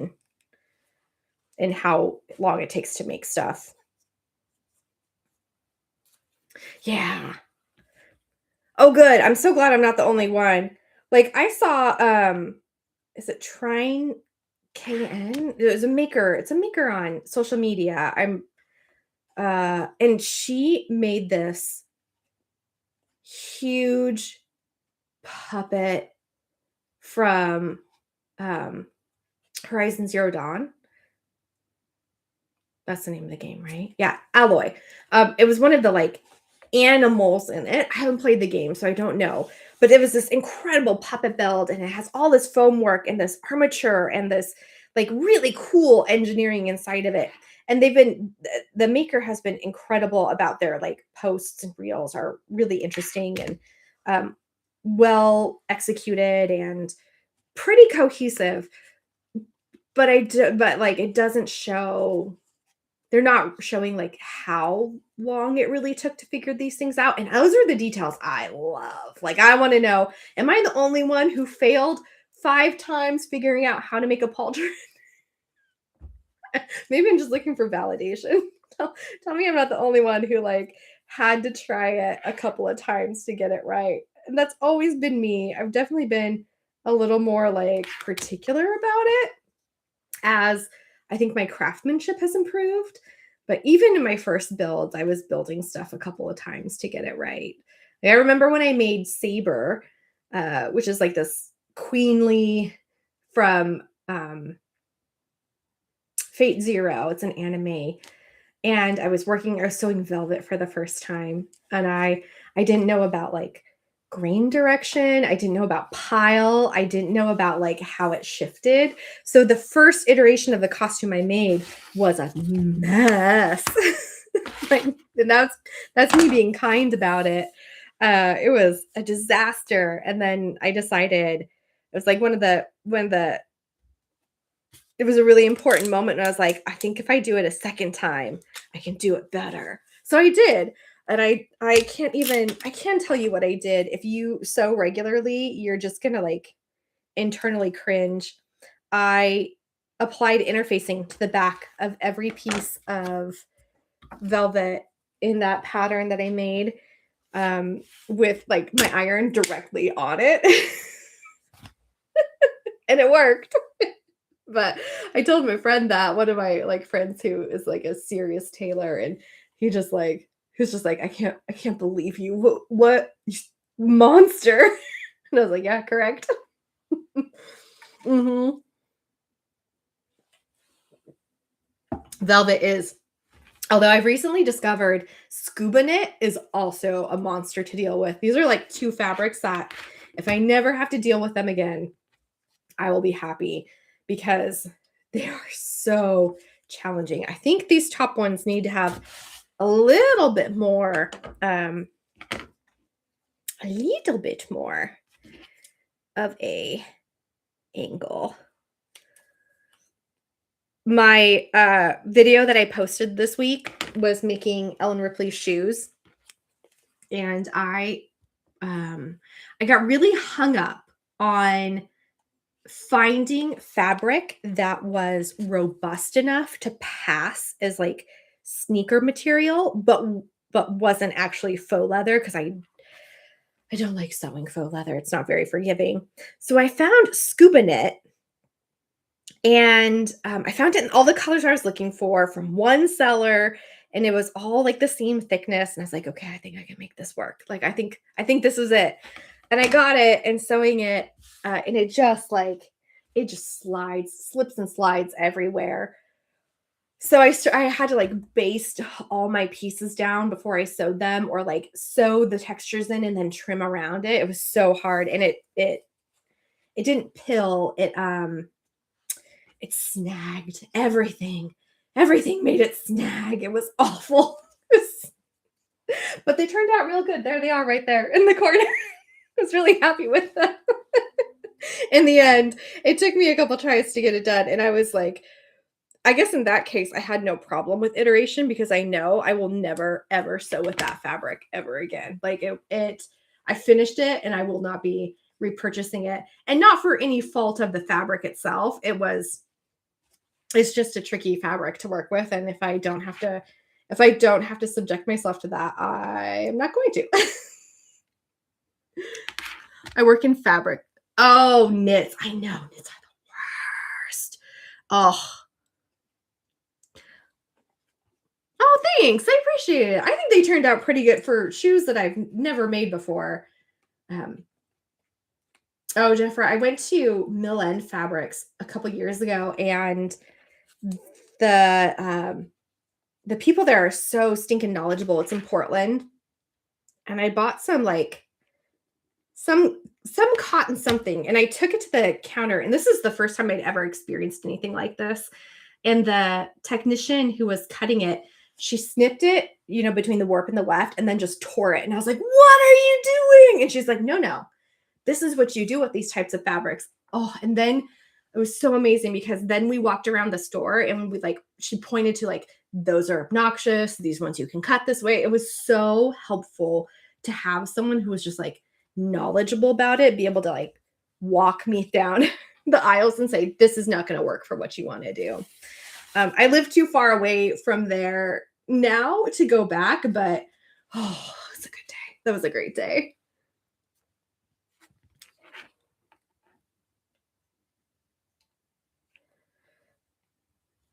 and how long it takes to make stuff. Yeah. Oh, good. I'm so glad I'm not the only one. Like I saw, is it Trine KN? There's a maker. It's a maker on social media. And she made this huge puppet from um Horizon Zero Dawn. That's the name of the game, right? Yeah, Alloy. It was one of the like animals in it. I haven't played the game, so I don't know. But it was this incredible puppet build, and it has all this foam work and this armature and this like really cool engineering inside of it. And the maker has been incredible about their like posts and reels are really interesting and um, well executed and pretty cohesive. But like it doesn't show they're not showing like how long it really took to figure these things out. And those are the details I love. Like I want to know, am I the only one who failed 5 times figuring out how to make a pauldron? Maybe I'm just looking for validation. Tell me I'm not the only one who like had to try it a couple of times to get it right. And that's always been me. I've definitely been a little more like particular about it as I think my craftsmanship has improved. But even in my first builds, I was building stuff a couple of times to get it right. Like, I remember when I made Saber, which is like this queenly from Fate Zero. It's an anime. And I was sewing velvet for the first time. And I didn't know about like grain direction. I didn't know about pile. I didn't know about like how it shifted. So the first iteration of the costume I made was a mess. Like, and that's me being kind about it. It was a disaster. And then I decided it was like it was a really important moment. And I was like, I think if I do it a second time, I can do it better. So I did. And I can't tell you what I did. If you sew regularly, you're just gonna like internally cringe. I applied interfacing to the back of every piece of velvet in that pattern that I made with like my iron directly on it. And it worked. But I told my friend that one of my like friends who is like a serious tailor, and he's just like, I can't believe you. What monster? And I was like, yeah, correct. hmm Velvet is, although I've recently discovered scuba knit is also a monster to deal with. These are like 2 fabrics that if I never have to deal with them again, I will be happy because they are so challenging. I think these top ones need to have a little bit more of a angle. My video that I posted this week was making Ellen Ripley's shoes, and I got really hung up on finding fabric that was robust enough to pass as like sneaker material, but wasn't actually faux leather because I don't like sewing faux leather. It's not very forgiving. So I found scuba knit, and I found it in all the colors I was looking for from one seller, and it was all like the same thickness. And I was like, okay, I think I can make this work. Like I think this is it. And I got it and sewing it, and it just slips and slides everywhere. So I had to like baste all my pieces down before I sewed them, or like sew the textures in and then trim around it. It was so hard, and it didn't pill. It snagged everything. Everything made it snag. It was awful. But they turned out real good. There they are right there in the corner. I was really happy with them. In the end, it took me a couple tries to get it done. And I was like, I guess in that case, I had no problem with iteration because I know I will never, ever sew with that fabric ever again. Like I finished it and I will not be repurchasing it. And not for any fault of the fabric itself. It's just a tricky fabric to work with. And if I don't have to If I don't have to subject myself to that, I am not going to. I work in fabric. Oh, knits. I know. Knits are the worst. Oh. Oh, thanks. I appreciate it. I think they turned out pretty good for shoes that I've never made before. Oh, Jennifer, I went to Mill End Fabrics a couple years ago, and the the people there are so stinking knowledgeable. It's in Portland, and I bought some cotton something, and I took it to the counter, and this is the first time I'd ever experienced anything like this. And the technician who was cutting it, she snipped it, between the warp and the weft, and then just tore it. And I was like, "What are you doing?" And she's like, "No, no. This is what you do with these types of fabrics." Oh, and then it was so amazing because then we walked around the store and she pointed to those are obnoxious, these ones you can cut this way. It was so helpful to have someone who was just knowledgeable about it, be able to walk me down the aisles and say, this is not going to work for what you want to do. I live too far away from there now to go back, but it's a good day. That was a great day.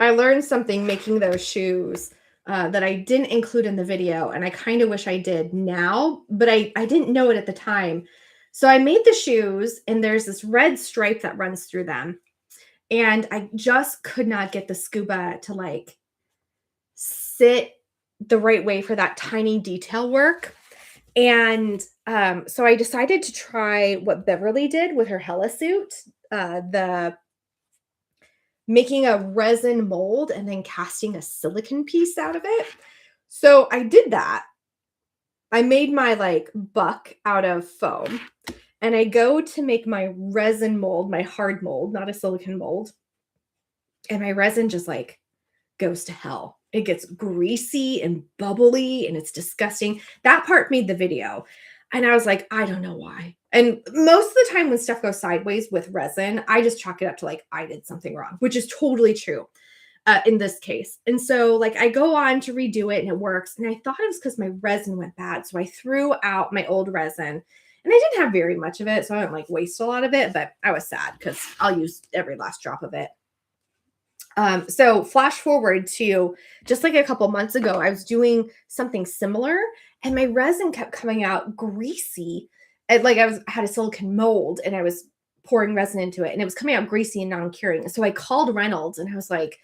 I learned something making those shoes that I didn't include in the video, and I kind of wish I did now, but I didn't know it at the time. So I made the shoes, and there's this red stripe that runs through them, and I just could not get the scuba to sit the right way for that tiny detail work. And so I decided to try what Beverly did with her Hella suit, the making a resin mold and then casting a silicone piece out of it. So I did that. I made my buck out of foam, and I go to make my resin mold, my hard mold, not a silicone mold. And my resin just goes to hell. It gets greasy and bubbly and it's disgusting. That part made the video. And I was like, I don't know why. And most of the time when stuff goes sideways with resin, I just chalk it up to I did something wrong, which is totally true in this case. And so I go on to redo it and it works. And I thought it was because my resin went bad. So I threw out my old resin, and I didn't have very much of it. So I didn't waste a lot of it, but I was sad because I'll use every last drop of it. So flash forward to just a couple months ago, I was doing something similar and my resin kept coming out greasy. And I had a silicone mold and I was pouring resin into it and it was coming out greasy and non-curing. So I called Reynolds and I was like,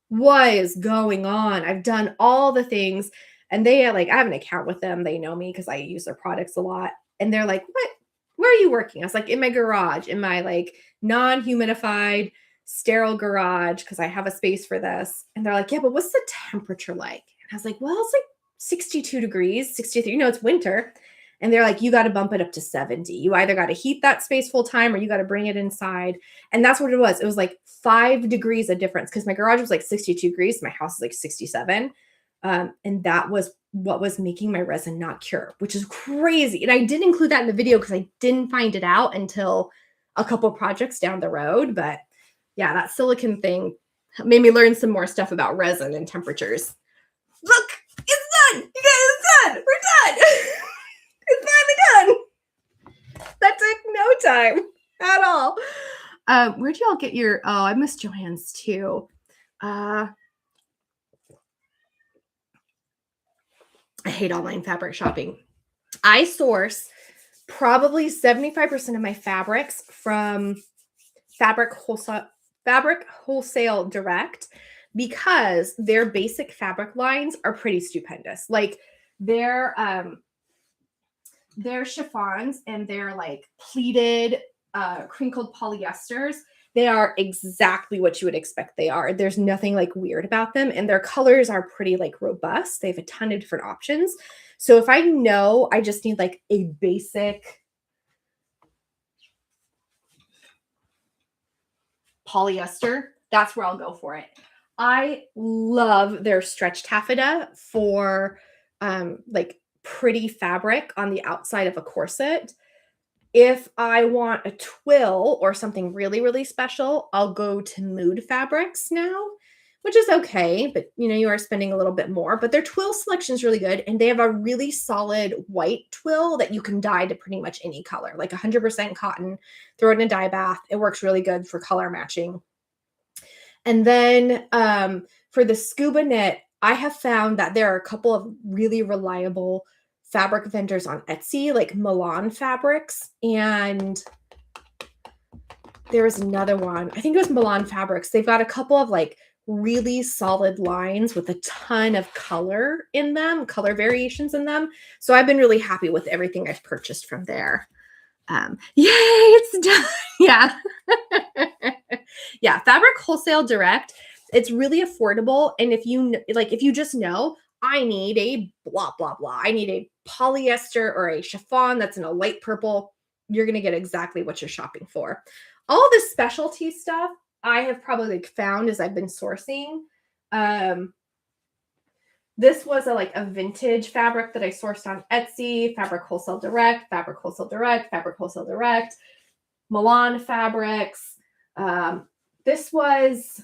what is going on? I've done all the things. And they I have an account with them. They know me because I use their products a lot. And they're like, what? Where are you working? I was like, in my garage, in my non-humidified sterile garage, because I have a space for this. And they're like, yeah, but what's the temperature like? And I was like, well, it's 62 degrees, 63. It's winter. And they're like, you got to bump it up to 70. You either got to heat that space full time or you got to bring it inside. And that's what it was. It was 5 degrees of difference because my garage was 62 degrees. My house is 67. And that was what was making my resin not cure, which is crazy. And I didn't include that in the video because I didn't find it out until a couple projects down the road. But yeah, that silicone thing made me learn some more stuff about resin and temperatures. Look, it's done. You guys, it's done. We're done. It's finally done. That took no time at all. Where'd y'all get your, I miss Joann's too. I hate online fabric shopping. I source probably 75% of my fabrics from Fabric Wholesale Direct because their basic fabric lines are pretty stupendous. Their chiffons and their pleated, crinkled polyesters, they are exactly what you would expect they are. There's nothing weird about them, and their colors are pretty robust. They have a ton of different options. So if I know I just need a basic polyester, that's where I'll go for it. I love their stretch taffeta for pretty fabric on the outside of a corset. If I want a twill or something really, really special, I'll go to Mood Fabrics now, which is okay, but you are spending a little bit more. But their twill selection is really good, and they have a really solid white twill that you can dye to pretty much any color, like 100% cotton. Throw it in a dye bath. It works really good for color matching. And then for the scuba knit, I have found that there are a couple of really reliable fabric vendors on Etsy, like Milan Fabrics, and there was another one. I think it was Milan Fabrics. They've got a couple of like really solid lines with a ton of color in them, color variations in them. So I've been really happy with everything I've purchased from there. Yay, it's done. Yeah. Yeah, Fabric Wholesale Direct. It's really affordable. And if you just know, I need a blah, blah, blah. I need a polyester or a chiffon that's in a light purple. You're going to get exactly what you're shopping for. All this specialty stuff I have probably found as I've been sourcing. This was a vintage fabric that I sourced on Etsy, Fabric Wholesale Direct, Fabric Wholesale Direct, Fabric Wholesale Direct, Milan Fabrics. This was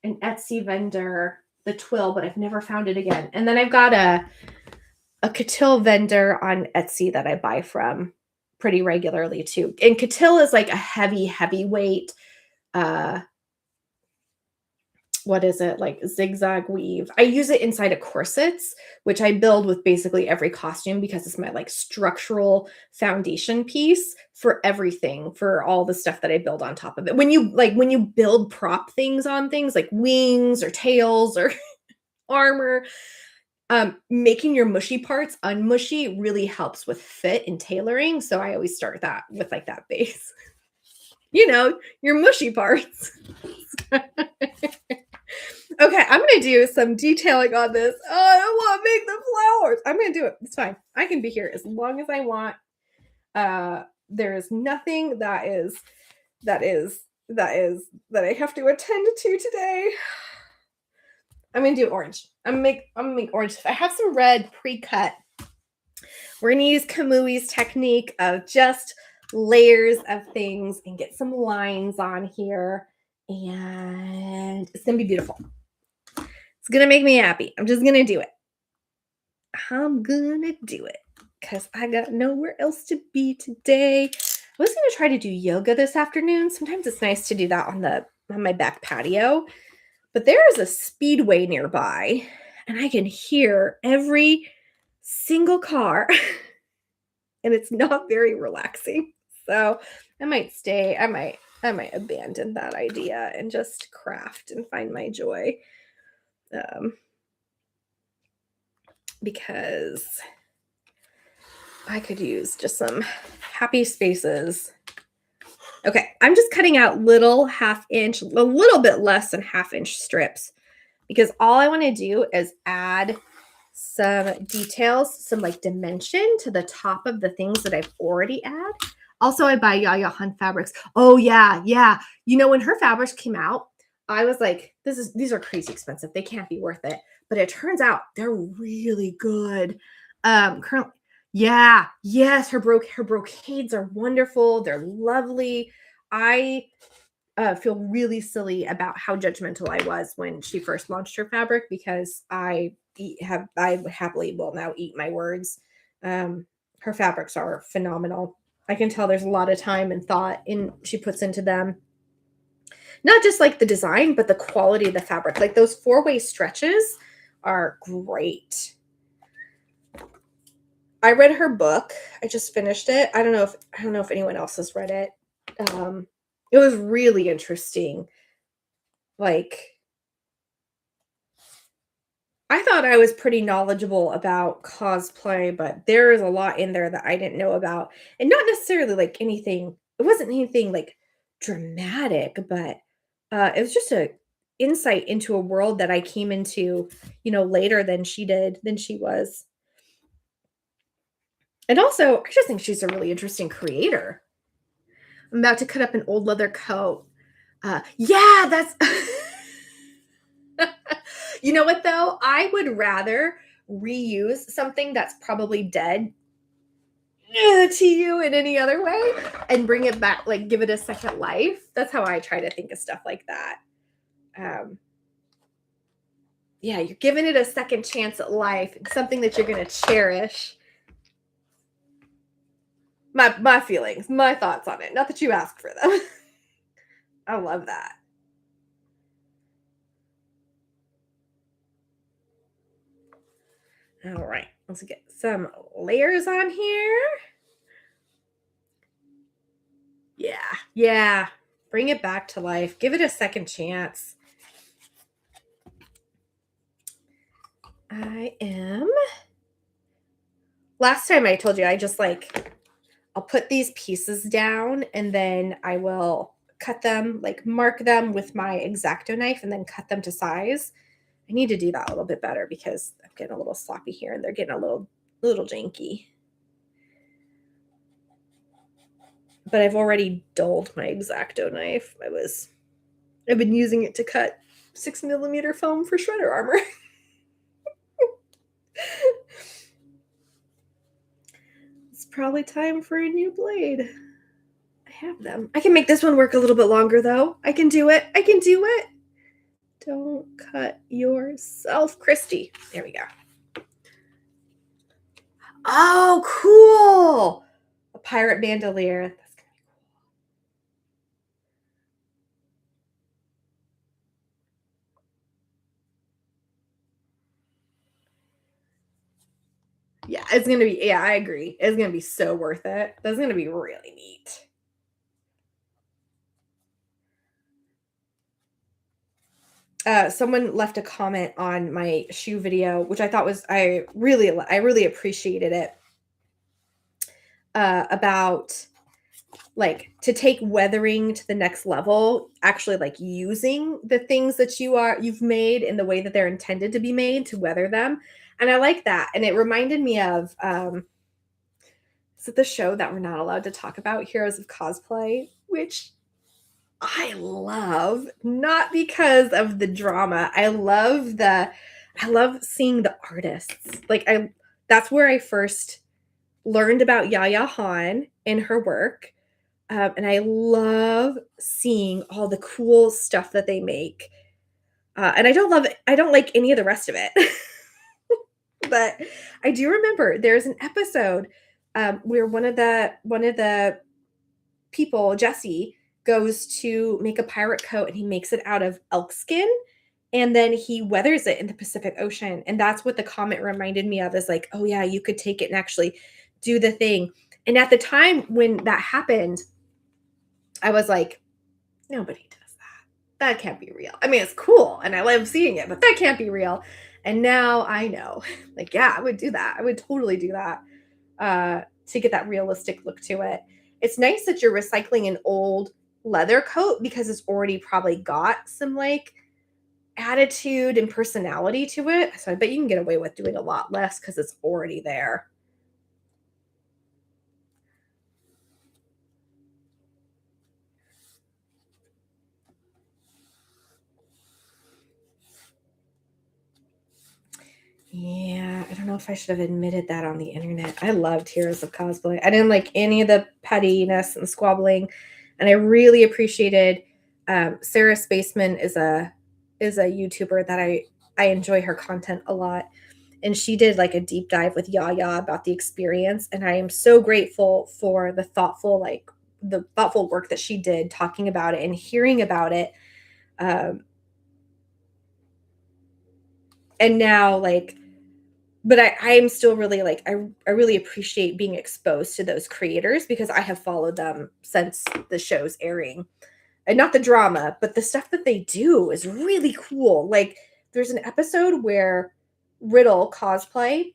an Etsy vendor, the twill, but I've never found it again. And then I've got a Catil vendor on Etsy that I buy from pretty regularly too. And Catil is like a heavyweight, what is it, like zigzag weave. I use it inside of corsets, which I build with basically every costume because it's my like structural foundation piece for everything, for all the stuff that I build on top of it. When you build prop things on things like wings or tails or armor, making your mushy parts unmushy really helps with fit and tailoring. So I always start that with like that base. Your mushy parts. Okay, I'm going to do some detailing on this. Oh, I don't want to make the flowers. I'm going to do it. It's fine. I can be here as long as I want. There is nothing that I have to attend to today. I'm going to do orange. I'm going to make orange. I have some red pre-cut. We're going to use Kamui's technique of just layers of things and get some lines on here. And it's going to be beautiful. It's going to make me happy. I'm just going to do it. I'm going to do it because I got nowhere else to be today. I was going to try to do yoga this afternoon. Sometimes it's nice to do that on my back patio. But there is a speedway nearby, and I can hear every single car, and it's not very relaxing. So I might stay. I might abandon that idea and just craft and find my joy. Because I could use just some happy spaces. Okay, I'm just cutting out little a little bit less than half-inch strips because all I want to do is add some details, some like dimension to the top of the things that I've already added. Also, I buy Yaya Hunt fabrics. Oh yeah. When her fabrics came out, I was like, these are crazy expensive. They can't be worth it. But it turns out they're really good. Currently, yeah, yes, her brocades are wonderful. They're lovely. I feel really silly about how judgmental I was when she first launched her fabric because I happily will now eat my words. Her fabrics are phenomenal. I can tell there's a lot of time and thought she puts into them. Not just like the design, but the quality of the fabric. Like those 4-way stretches are great. I read her book. I just finished it. I don't know if anyone else has read it. It was really interesting. Like, I thought I was pretty knowledgeable about cosplay, but there is a lot in there that I didn't know about. And not necessarily like anything, it wasn't anything like dramatic, but it was just a insight into a world that I came into, later than she was. And also, I just think she's a really interesting creator. I'm about to cut up an old leather coat. Yeah, that's... You know what, though? I would rather reuse something that's probably dead to you in any other way and bring it back, like give it a second life. That's how I try to think of stuff like that. Yeah, you're giving it a second chance at life. It's something that you're going to cherish. My feelings, my thoughts on it. Not that you asked for them. I love that. All right, let's get some layers on here. Yeah. Bring it back to life. Give it a second chance. Last time I told you, I just I'll put these pieces down and then I will cut them, mark them with my X-Acto knife and then cut them to size. I need to do that a little bit better because I'm getting a little sloppy here and they're getting a little janky. But I've already dulled my X-Acto knife. I've been using it to cut 6mm foam for shredder armor. It's probably time for a new blade. I have them. I can make this one work a little bit longer though. I can do it. Don't cut yourself, Christy. There we go. Oh, cool. A pirate bandolier. That's going to be cool. Yeah, it's going to be, I agree. It's going to be so worth it. That's going to be really neat. Someone left a comment on my shoe video, which I thought I really appreciated it. About to take weathering to the next level, actually using the things that you've made in the way that they're intended to be made to weather them. And I like that. And it reminded me of, is it the show that we're not allowed to talk about, Heroes of Cosplay, which I love, not because of the drama. I love seeing the artists. That's where I first learned about Yaya Han and her work. And I love seeing all the cool stuff that they make. And I don't like any of the rest of it. But I do remember there's an episode where one of the people, Jesse, goes to make a pirate coat and he makes it out of elk skin and then he weathers it in the Pacific Ocean. And that's what the comment reminded me of, is oh yeah, you could take it and actually do the thing. And at the time when that happened, I was like, nobody does that. That can't be real. I mean, it's cool and I love seeing it, but that can't be real. And now I know, yeah, I would do that. I would totally do that to get that realistic look to it. It's nice that you're recycling an old leather coat because it's already probably got some attitude and personality to it. So I bet you can get away with doing a lot less because it's already there. Yeah, I don't know if I should have admitted that on the internet. I loved Heroes of Cosplay. I didn't like any of the pettiness and squabbling, and I really appreciated Sarah Spaceman is a YouTuber that I enjoy her content a lot, and she did a deep dive with Yaya about the experience, and I am so grateful for the thoughtful work that she did talking about it and hearing about it. And now but I am still really I really appreciate being exposed to those creators because I have followed them since the show's airing. And not the drama, but the stuff that they do is really cool. There's an episode where Riddle Cosplay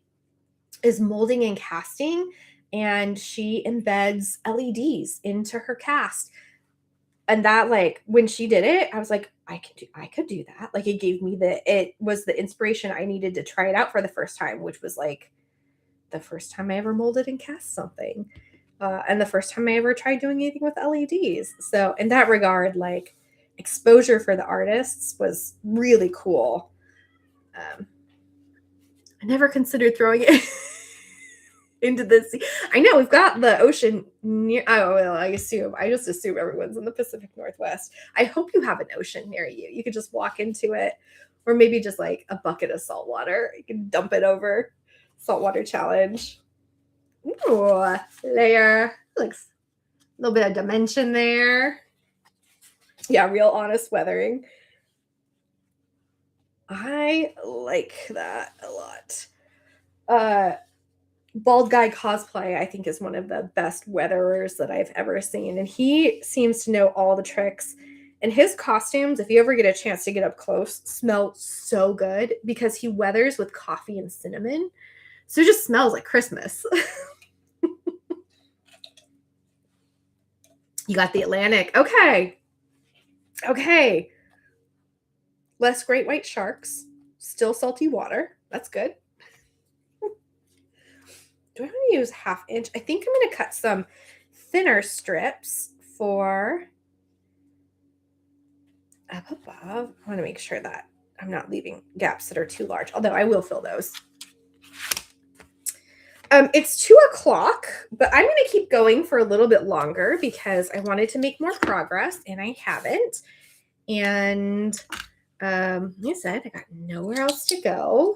is molding and casting and she embeds LEDs into her cast. And that when she did it, I was like, I could do that. It was the inspiration I needed to try it out for the first time, which was the first time I ever molded and cast something. And the first time I ever tried doing anything with LEDs. So in that regard, exposure for the artists was really cool. I never considered throwing it into the sea. I know we've got the ocean near. Oh, well, I just assume everyone's in the Pacific Northwest. I hope you have an ocean near you. You could just walk into it Or maybe just like a bucket of salt water. You can dump it over. Saltwater challenge. Ooh, layer. Looks a little bit of dimension there. Yeah, real honest weathering. I like that a lot. Bald Guy Cosplay, I think, is one of the best weatherers that I've ever seen. And he seems to know all the tricks. And his costumes, if you ever get a chance to get up close, smell so good because he weathers with coffee and cinnamon. So it just smells like Christmas. You got the Atlantic. Okay. Okay. Less great white sharks. Still salty water. That's good. Do I want to use 1/2 inch? I think I'm going to cut some thinner strips for up above. I want to make sure that I'm not leaving gaps that are too large, although I will fill those. It's 2:00, but I'm going to keep going for a little bit longer because I wanted to make more progress and I haven't. And like I said, I got nowhere else to go.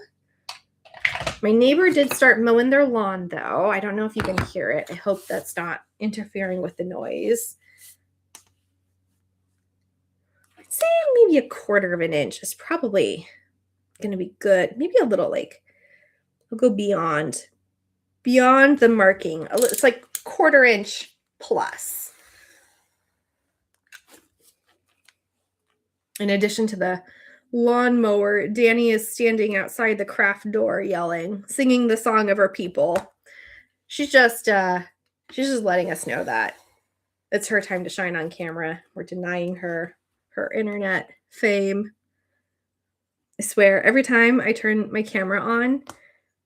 My neighbor did start mowing their lawn, though. I don't know if you can hear it. I hope that's not interfering with the noise. I'd say maybe 1/4 inch is probably going to be good. Maybe a little I'll go beyond the marking. It's like 1/4 inch plus. In addition to the lawnmower, Danny is standing outside the craft door yelling, singing the song of her people. She's just letting us know that it's her time to shine on camera. We're denying her internet fame. I swear, every time I turn my camera on,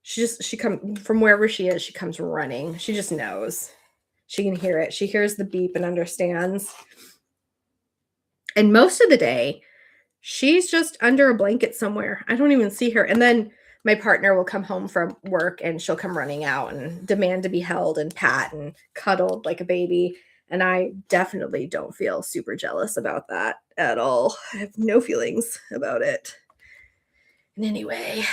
she comes from wherever she is, she comes running. She just knows. She can hear it. She hears the beep and understands. And most of the day, she's just under a blanket somewhere. I don't even see her. And then my partner will come home from work and she'll come running out and demand to be held and pat and cuddled like a baby. And I definitely don't feel super jealous about that at all. I have no feelings about it. And anyway,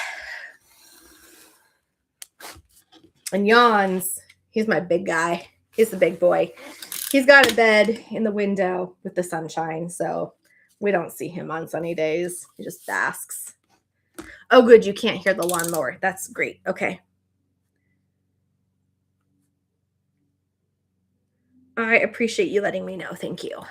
and yawns. He's my big guy. He's the big boy. He's got a bed in the window with the sunshine, so we don't see him on sunny days. He just basks. Oh, good. You can't hear the lawnmower. That's great. Okay. I appreciate you letting me know. Thank you.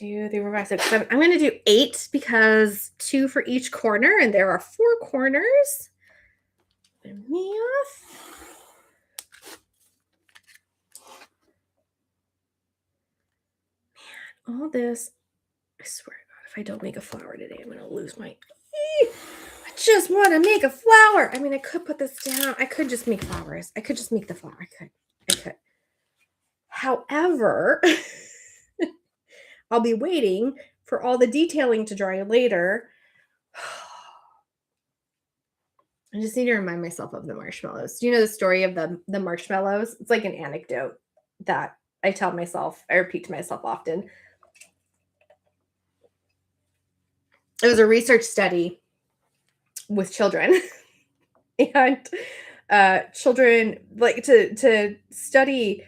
I'm going to do 8 because 2 for each corner, and there are 4 corners. Me off. Man, all this. I swear to God, if I don't make a flower today, I'm going to lose my. I just want to make a flower. I mean, I could put this down. I could just make flowers. I could just make the flower. I could. However, I'll be waiting for all the detailing to dry later. I just need to remind myself of the marshmallows. Do you know the story of the marshmallows? It's like an anecdote that I tell myself, I repeat to myself often. It was a research study with children. And children like to study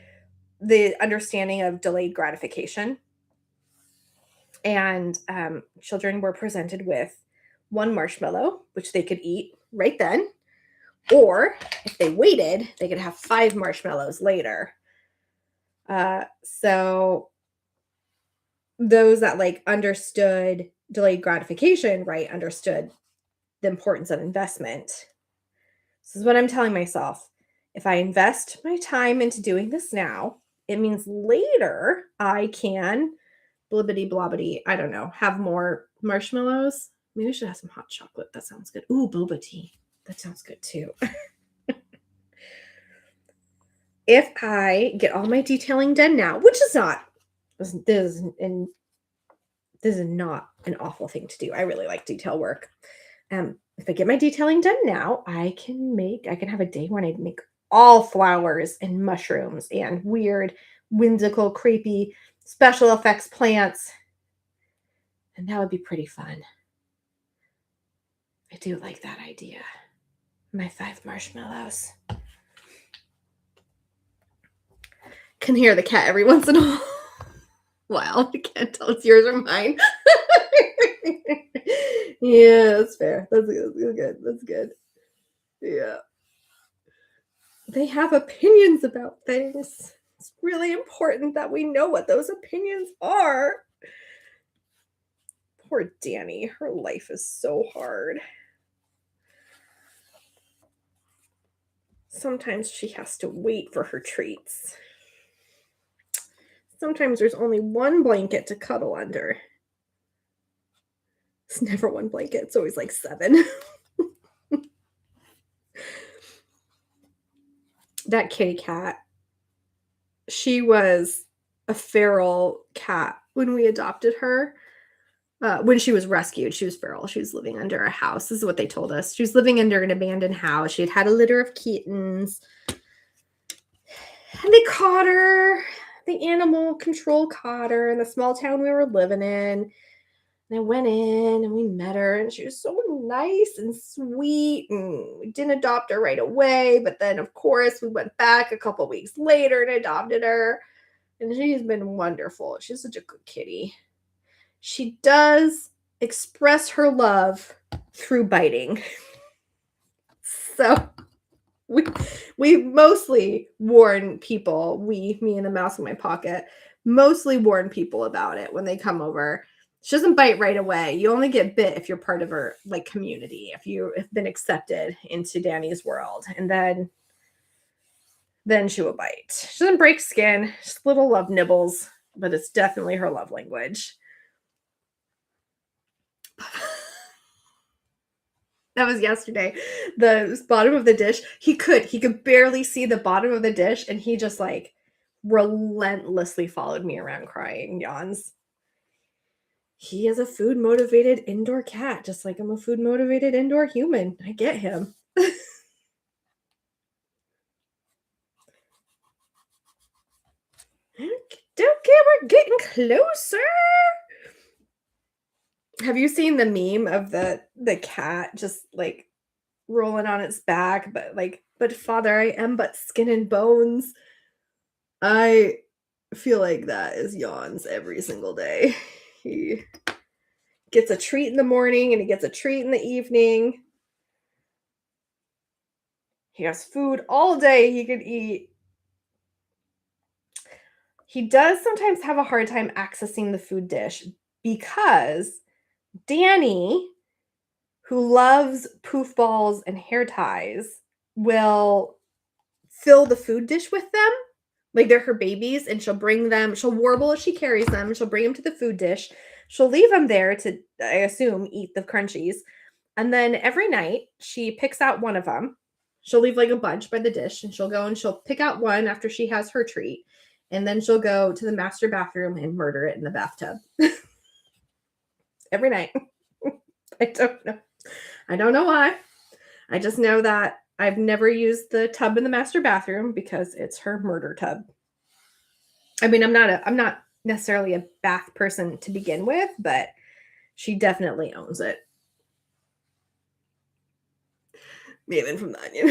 the understanding of delayed gratification. And children were presented with 1 marshmallow, which they could eat right then. Or if they waited, they could have 5 marshmallows later. So those that understood delayed gratification, right, understood the importance of investment. This is what I'm telling myself. If I invest my time into doing this now, it means later I can blibbity blobbity, I don't know, have more marshmallows. Maybe I should have some hot chocolate. That sounds good. Ooh, boba tea. That sounds good too. If I get all my detailing done now, which is not, this is not an awful thing to do. I really like detail work. If I get my detailing done now, I can have a day when I make all flowers and mushrooms and weird, whimsical, creepy special effects plants. And that would be pretty fun. I do like that idea. My 5 marshmallows. Can hear the cat every once in a while. I can't tell it's yours or mine. Yeah, that's fair. That's good. That's good. Yeah. They have opinions about things. It's really important that we know what those opinions are. Poor Danny. Her life is so hard. Sometimes she has to wait for her treats. Sometimes there's only one blanket to cuddle under. It's never one blanket. It's always like 7. That kitty cat, she was a feral cat when we adopted her. When she was rescued, she was feral. She was living under a house. This is what they told us. She was living under an abandoned house. She had had a litter of kittens. And they caught her. The animal control caught her in the small town we were living in. And I went in and we met her, and she was so nice and sweet. And we didn't adopt her right away. But then, of course, we went back a couple weeks later and adopted her. And she's been wonderful. She's such a good kitty. She does express her love through biting. So we mostly warn people, me and the mouse in my pocket, mostly warn people about it when they come over. She doesn't bite right away. You only get bit if you're part of her like community, if you have been accepted into Danny's world. And then she will bite. She doesn't break skin, just little love nibbles, but it's definitely her love language. That was yesterday. The bottom of the dish, he could barely see the bottom of the dish, and he just like relentlessly followed me around crying, yawns. He is a food motivated indoor cat, just like I'm a food motivated indoor human. I get him. Okay, we're getting closer. Have you seen the meme of the cat just like rolling on its back, but father, I am but skin and bones? I feel like that is yawns every single day. He gets a treat in the morning and he gets a treat in the evening. He has food all day he could eat. He does sometimes have a hard time accessing the food dish because Danny, who loves poof balls and hair ties, will fill the food dish with them. Like they're her babies, and she'll bring them, she'll warble as she carries them, and she'll bring them to the food dish. She'll leave them there to, I assume, eat the crunchies. And then every night she picks out one of them. She'll leave like a bunch by the dish, and she'll go and she'll pick out one after she has her treat. And then she'll go to the master bathroom and murder it in the bathtub. Every night. I don't know. I don't know why. I just know that I've never used the tub in the master bathroom because it's her murder tub. I mean, I'm not necessarily a bath person to begin with, but she definitely owns it. Maven from the Onion.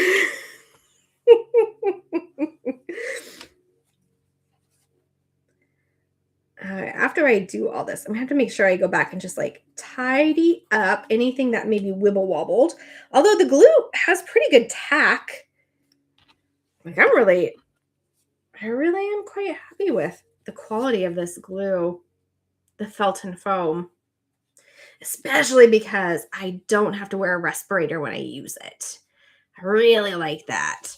After I do all this, I'm gonna have to make sure I go back and just like tidy up anything that maybe wibble wobbled. Although the glue has pretty good tack. Like I really am quite happy with the quality of this glue, the Felton foam, especially because I don't have to wear a respirator when I use it. I really like that.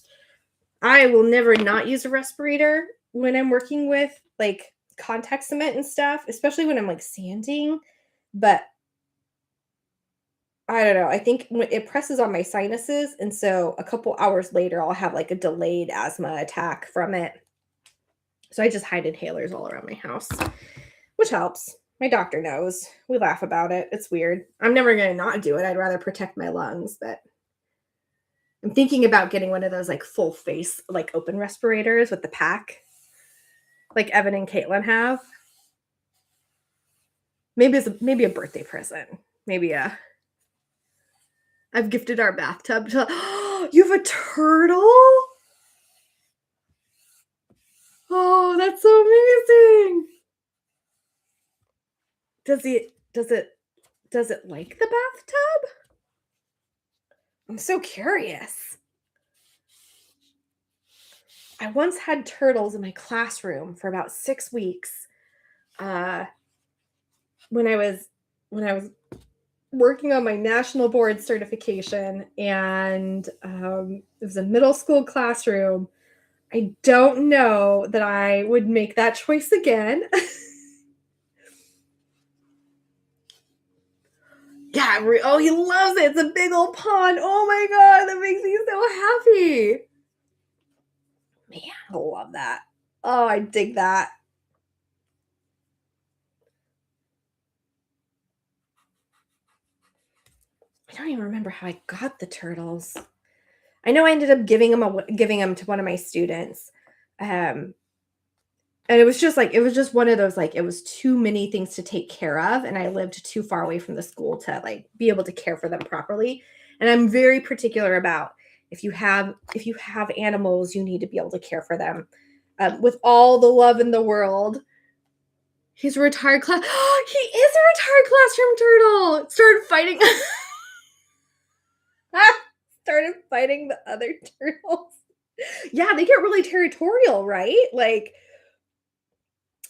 I will never not use a respirator when I'm working with like contact cement and stuff, especially when I'm like sanding. But I don't know. I think when it presses on my sinuses, and so a couple hours later, I'll have like a delayed asthma attack from it. So I just hide inhalers all around my house, which helps. My doctor knows. We laugh about it. It's weird. I'm never going to not do it. I'd rather protect my lungs, but I'm thinking about getting one of those like full face, like open respirators with the pack, like Evan and Caitlin have. maybe a birthday present. I've gifted our bathtub to you have a turtle? Oh, that's so amazing. Does it like the bathtub? I'm so curious. I once had turtles in my classroom for about 6 weeks. Uh, when I was working on my national board certification, and it was a middle school classroom. I don't know that I would make that choice again. Yeah, oh, he loves it. It's a big old pond. Oh my God, that makes me so happy. Man, I love that. Oh, I dig that. I don't even remember how I got the turtles. I know I ended up giving them to one of my students. Um, and it was just one of those, like, it was too many things to take care of, and I lived too far away from the school to, like, be able to care for them properly. And I'm very particular about if you have animals, you need to be able to care for them with all the love in the world. He's a retired class. He is a retired classroom turtle. Started fighting the other turtles. Yeah, they get really territorial, right? Like,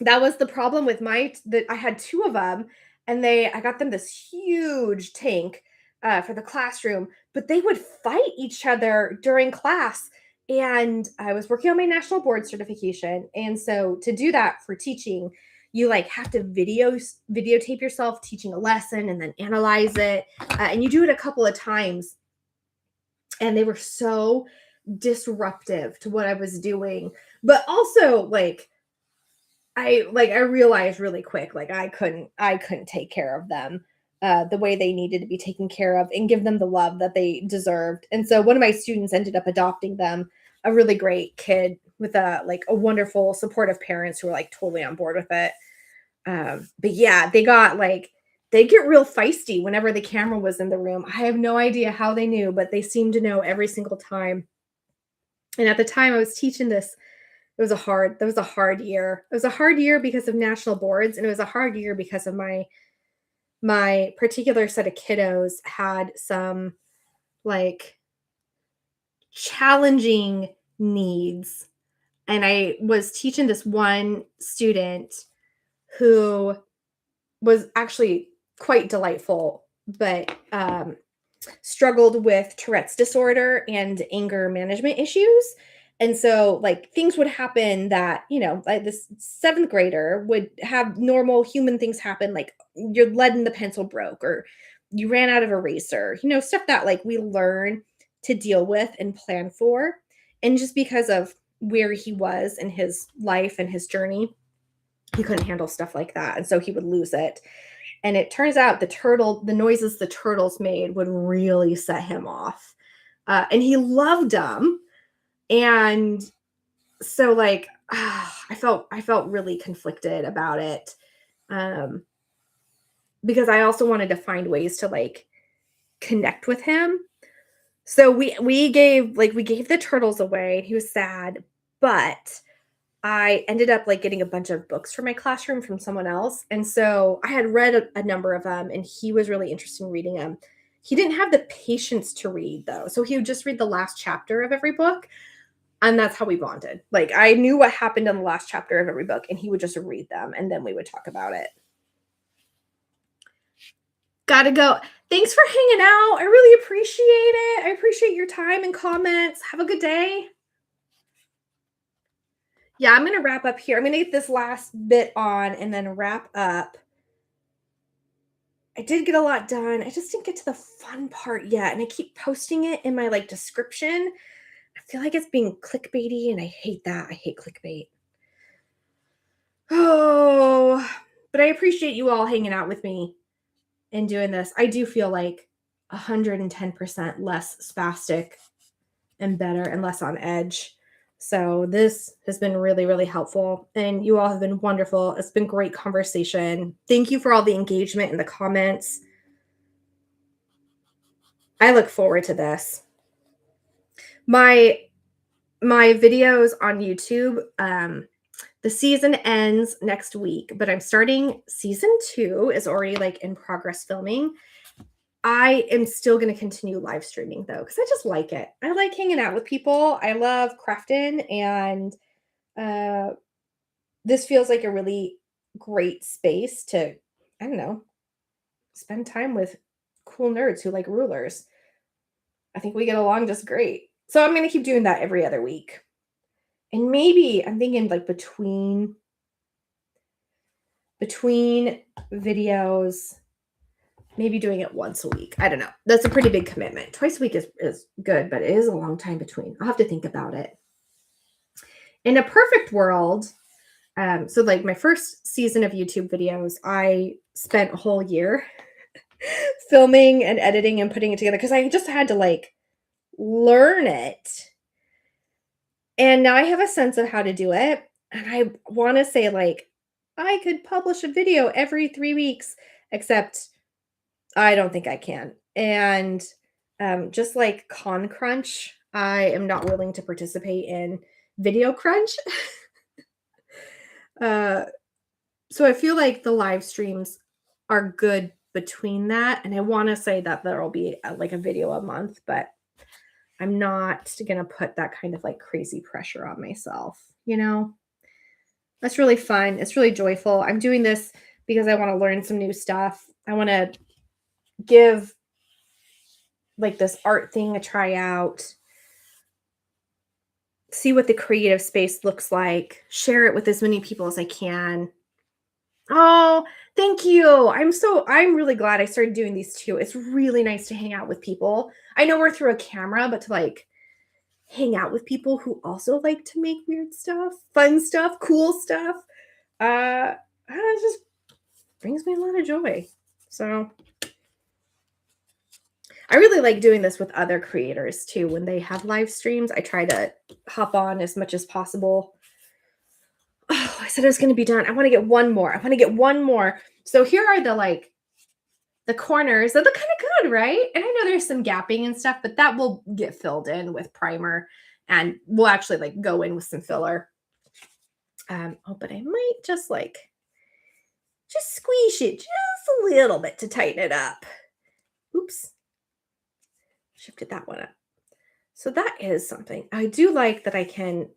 that was the problem with I had 2 of them, and I got them this huge tank for the classroom, but they would fight each other during class. And I was working on my national board certification, and so to do that for teaching, you like have to videotape yourself teaching a lesson and then analyze it, and you do it a couple of times. And they were so disruptive to what I was doing, but also like I realized really quick, like I couldn't take care of them the way they needed to be taken care of and give them the love that they deserved. And so one of my students ended up adopting them, a really great kid with a wonderful supportive parents who were like totally on board with it. But yeah, they get real feisty whenever the camera was in the room. I have no idea how they knew, but they seemed to know every single time. And at the time I was teaching this, that was a hard year. It was a hard year because of national boards, and it was a hard year because of my particular set of kiddos had some like challenging needs. And I was teaching this one student who was actually quite delightful, but struggled with Tourette's disorder and anger management issues. And so, like, things would happen that, like this 7th grader would have normal human things happen, like your lead in the pencil broke or you ran out of eraser, stuff that like we learn to deal with and plan for. And just because of where he was in his life and his journey, he couldn't handle stuff like that. And so he would lose it. And it turns out the noises the turtles made would really set him off. And he loved them. And so like, I felt really conflicted about it. Because I also wanted to find ways to like connect with him. So we gave the turtles away. He was sad, but I ended up like getting a bunch of books for my classroom from someone else. And so I had read a number of them, and he was really interested in reading them. He didn't have the patience to read though. So he would just read the last chapter of every book. And that's how we bonded. Like I knew what happened in the last chapter of every book, and he would just read them, and then we would talk about it. Gotta go. Thanks for hanging out. I really appreciate it. I appreciate your time and comments. Have a good day. Yeah, I'm going to wrap up here. I'm going to get this last bit on and then wrap up. I did get a lot done. I just didn't get to the fun part yet. And I keep posting it in my like description. I feel like it's being clickbaity, and I hate that. I hate clickbait. Oh, but I appreciate you all hanging out with me and doing this. I do feel like 110% less spastic and better and less on edge. So this has been really, really helpful. And you all have been wonderful. It's been great conversation. Thank you for all the engagement in the comments. I look forward to this. My videos on YouTube, the season ends next week, but I'm starting season 2 is already like in progress filming. I am still going to continue live streaming though, because I just like it. I like hanging out with people. I love crafting, and this feels like a really great space to, I don't know, spend time with cool nerds who like rulers. I think we get along just great. So I'm going to keep doing that every other week. And maybe I'm thinking like between videos, maybe doing it once a week. I don't know. That's a pretty big commitment. Twice a week is good, but it is a long time between. I'll have to think about it. In a perfect world, so like my first season of YouTube videos, I spent a whole year filming and editing and putting it together because I just had to like learn it. And now I have a sense of how to do it. And I want to say like I could publish a video every 3 weeks, except I don't think I can. And just like Con Crunch, I am not willing to participate in Video Crunch. So I feel like the live streams are good between that. And I want to say that there'll be like a video a month, but I'm not going to put that kind of like crazy pressure on myself, you know? That's really fun. It's really joyful. I'm doing this because I want to learn some new stuff. I want to give like this art thing a try out, see what the creative space looks like, share it with as many people as I can. Oh, thank you. I'm really glad I started doing these too. It's really nice to hang out with people. I know we're through a camera, but to like hang out with people who also like to make weird stuff, fun stuff, cool stuff. It just brings me a lot of joy. So I really like doing this with other creators too. When they have live streams, I try to hop on as much as possible. Oh, I said I was going to be done. I want to get one more. So here are the corners that look kind of good, right? And I know there's some gapping and stuff, but that will get filled in with primer, and we'll actually like go in with some filler. But I might just squeeze it just a little bit to tighten it up. Oops. Shifted that one up. So that is something. I do like that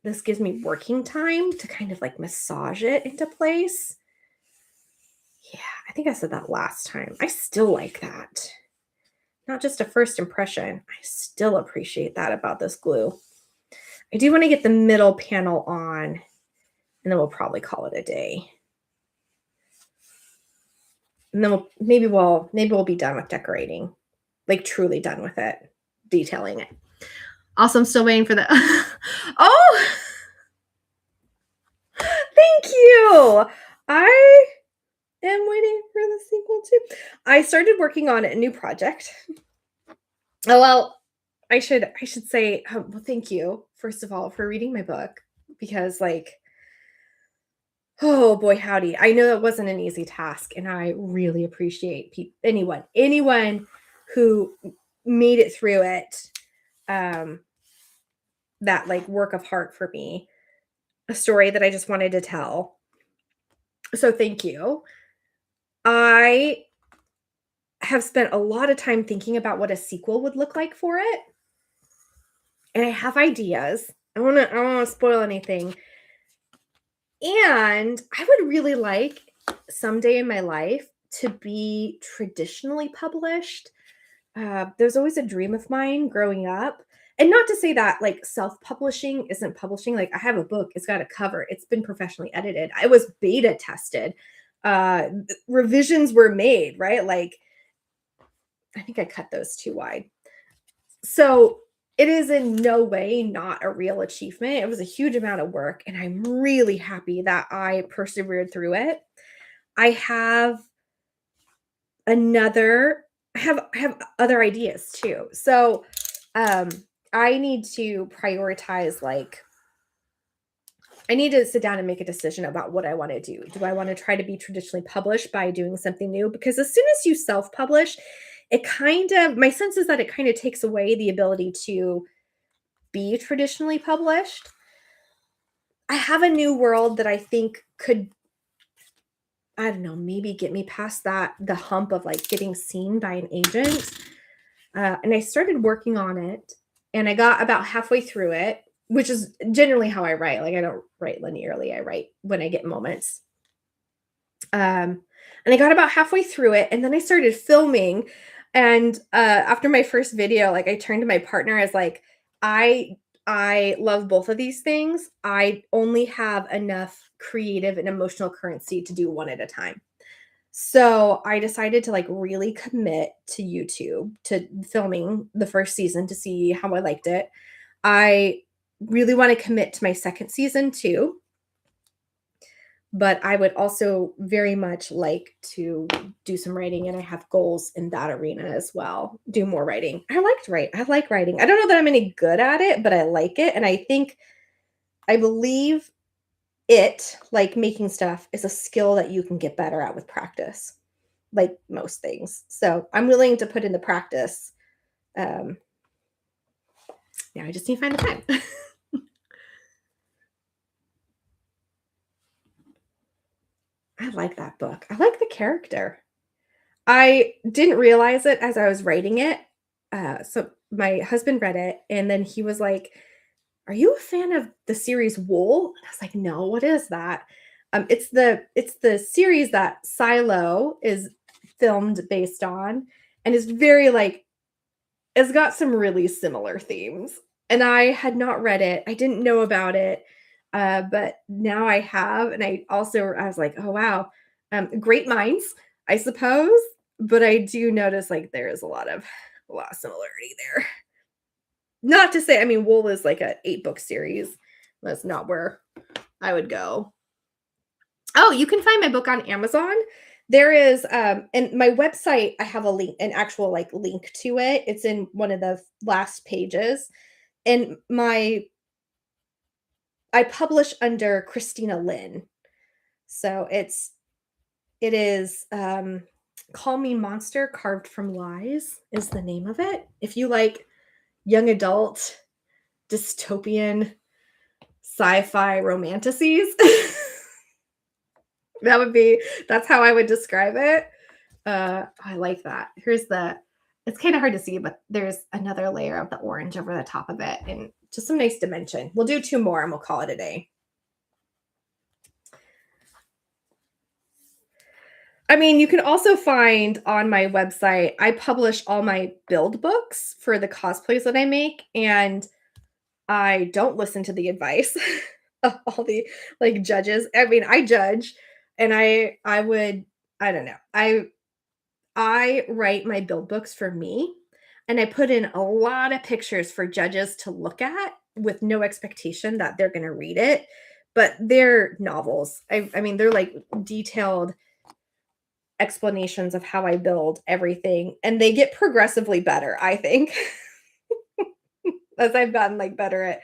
this gives me working time to kind of like massage it into place. Yeah, I think I said that last time. I still like that. Not just a first impression. I still appreciate that about this glue. I do want to get the middle panel on, and then we'll probably call it a day. And then maybe we'll be done with decorating, like truly done with it, detailing it. Also, I'm still waiting for the, oh, thank you. I am waiting for the sequel too. I started working on a new project. Oh, well, I should say, well, thank you, first of all, for reading my book, because oh boy, howdy. I know it wasn't an easy task, and I really appreciate anyone who made it through it. That like work of heart for me, a story that I just wanted to tell. So thank you. I have spent a lot of time thinking about what a sequel would look like for it. And I have ideas. I don't want to spoil anything. And I would really like someday in my life to be traditionally published. There's always a dream of mine growing up. And not to say that like self-publishing isn't publishing. Like I have a book, it's got a cover, it's been professionally edited. I was beta tested. Revisions were made, right? Like I think I cut those too wide. So it is in no way not a real achievement. It was a huge amount of work, and I'm really happy that I persevered through it. I have other ideas too. So I need to prioritize like I need to sit down and make a decision about what I want to do. Do I want to try to be traditionally published by doing something new? Because as soon as you self-publish, my sense is that it kind of takes away the ability to be traditionally published. I have a new world that I think could, I don't know, maybe get me past the hump of like getting seen by an agent. And I started working on it, and I got about halfway through it, which is generally how I write. Like, I don't write linearly. I write when I get moments. And I got about halfway through it, and then I started filming. And after my first video, like, I turned to my partner as like, I love both of these things. I only have enough creative and emotional currency to do one at a time. So I decided to like really commit to YouTube, to filming the first season to see how I liked it. I really want to commit to my second season too, but I would also very much like to do some writing, and I have goals in that arena as well. Do more writing. I like writing. I don't know that I'm any good at it, but I like it, and I believe it, like making stuff, is a skill that you can get better at with practice, like most things. So I'm willing to put in the practice. Yeah, I just need to find the time. I like that book. I like the character. I didn't realize it as I was writing it. So my husband read it, and then he was like, "Are you a fan of the series Wool?" And I was like, "No, what is that?" It's the series that Silo is filmed based on, and is very like, it's got some really similar themes. And I had not read it. I didn't know about it. But now I have, and I was like, "Oh wow, great minds, I suppose." But I do notice like there is a lot of similarity there. Not to say, I mean, Wool is like a 8-book series. That's not where I would go. Oh, you can find my book on Amazon. There is, and my website, I have a link, an actual like link to it. It's in one of the last pages. And I publish under Christina Lynn. So it is Call Me Monster Carved from Lies is the name of it. If you like young adult dystopian sci-fi romanticides, that's how I would describe it. I like that. It's kind of hard to see, but there's another layer of the orange over the top of it, and just some nice dimension. We'll do 2 more and we'll call it a day. I mean, you can also find on my website, I publish all my build books for the cosplays that I make, and I don't listen to the advice of all the like judges. I mean, I judge, and I don't know. I write my build books for me, and I put in a lot of pictures for judges to look at with no expectation that they're going to read it, but they're novels. I mean, they're like detailed explanations of how I build everything, and they get progressively better, I think, as I've gotten like better at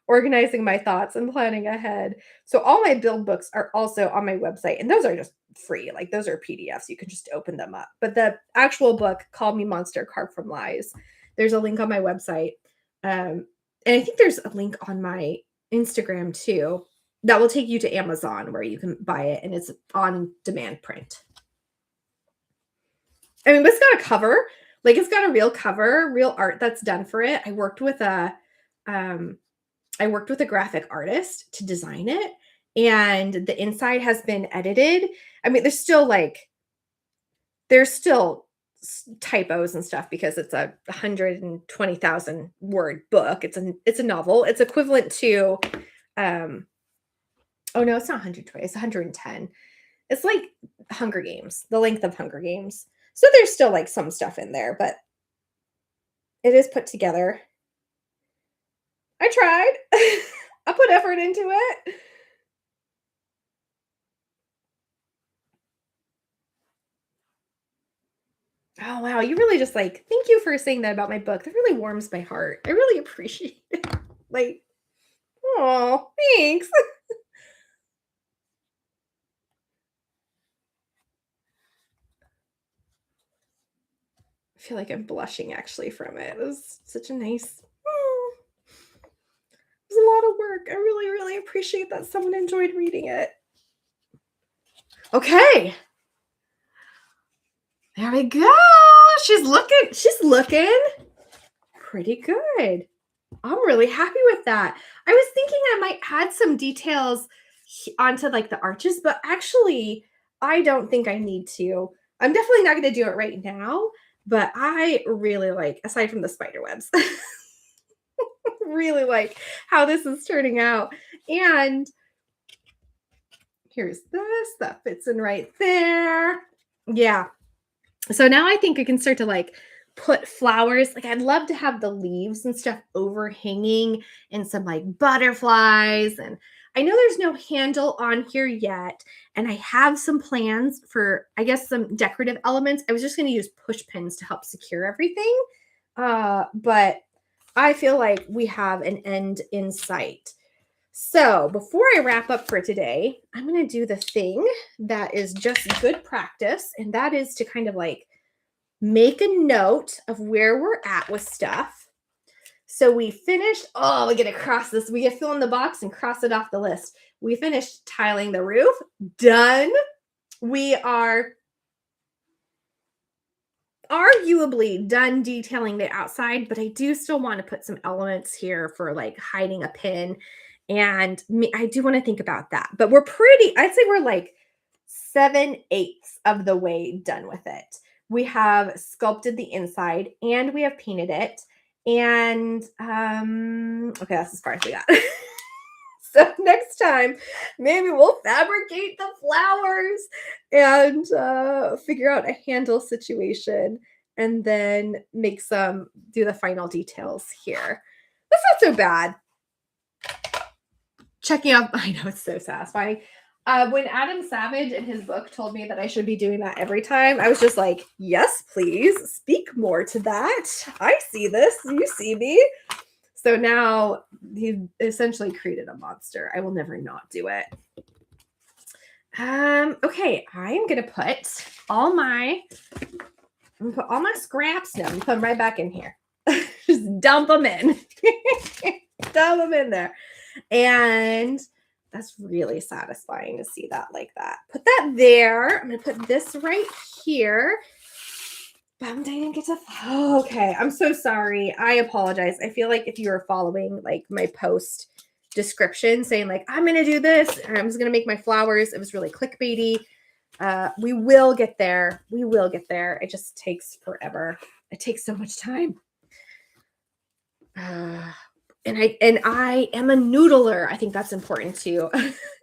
organizing my thoughts and planning ahead. So all my build books are also on my website, and those are just free. Like, those are PDFs. You can just open them up. But the actual book, Call Me Monster Carved from Lies, there's a link on my website. And I think there's a link on my Instagram too that will take you to Amazon where you can buy it, and it's on demand print. I mean, but it's got a cover. Like, it's got a real cover, real art that's done for it. I worked with a graphic artist to design it, and the inside has been edited. I mean, there's still typos and stuff because it's a 120,000 word book. It's a novel. It's equivalent to oh no, it's not 120, it's 110. It's like Hunger Games, the length of Hunger Games. So there's still like some stuff in there, but it is put together. I tried. I put effort into it. Oh, wow. You really just like, thank you for saying that about my book. That really warms my heart. I really appreciate it. Like, oh, thanks. feel like I'm blushing actually from it. It was such a nice, it was a lot of work. I really, really appreciate that someone enjoyed reading it. Okay. There we go. She's looking pretty good. I'm really happy with that. I was thinking I might add some details onto like the arches, but actually I don't think I need to. I'm definitely not going to do it right now, but I really like, aside from the spider webs, really like how this is turning out. And here's this, that fits in right there. Yeah. So now I think I can start to like put flowers. Like I'd love to have the leaves and stuff overhanging and some like butterflies. And I know there's no handle on here yet. And I have some plans for, I guess, some decorative elements. I was just going to use push pins to help secure everything. But I feel like we have an end in sight. So before I wrap up for today, I'm going to do the thing that is just good practice. And that is to kind of like make a note of where we're at with stuff. So we finished, we get to cross this. We get to fill in the box and cross it off the list. We finished tiling the roof. Done. We are arguably done detailing the outside, but I do still want to put some elements here for like hiding a pin. And I do want to think about that, but I'd say we're like 7/8 of the way done with it. We have sculpted the inside and we have painted it. And, okay, that's as far as we got. So next time, maybe we'll fabricate the flowers and figure out a handle situation and then do the final details here. That's not so bad. Checking out, I know it's so satisfying. When Adam Savage in his book told me that I should be doing that every time, I was just like, yes, please speak more to that. I see this. You see me. So now he essentially created a monster. I will never not do it. Okay, I'm going to put all my scraps now. I'm put them right back in here. Just dump them in. Dump them in there. And that's really satisfying to see that like that. Put that there. I'm going to put this right here. But I didn't get to. Oh, okay. I'm so sorry. I apologize. I feel like if you were following like my post description saying like, I'm going to do this, and I'm just going to make my flowers. It was really clickbaity. We will get there. We will get there. It just takes forever. It takes so much time. And I am a noodler. I think that's important too.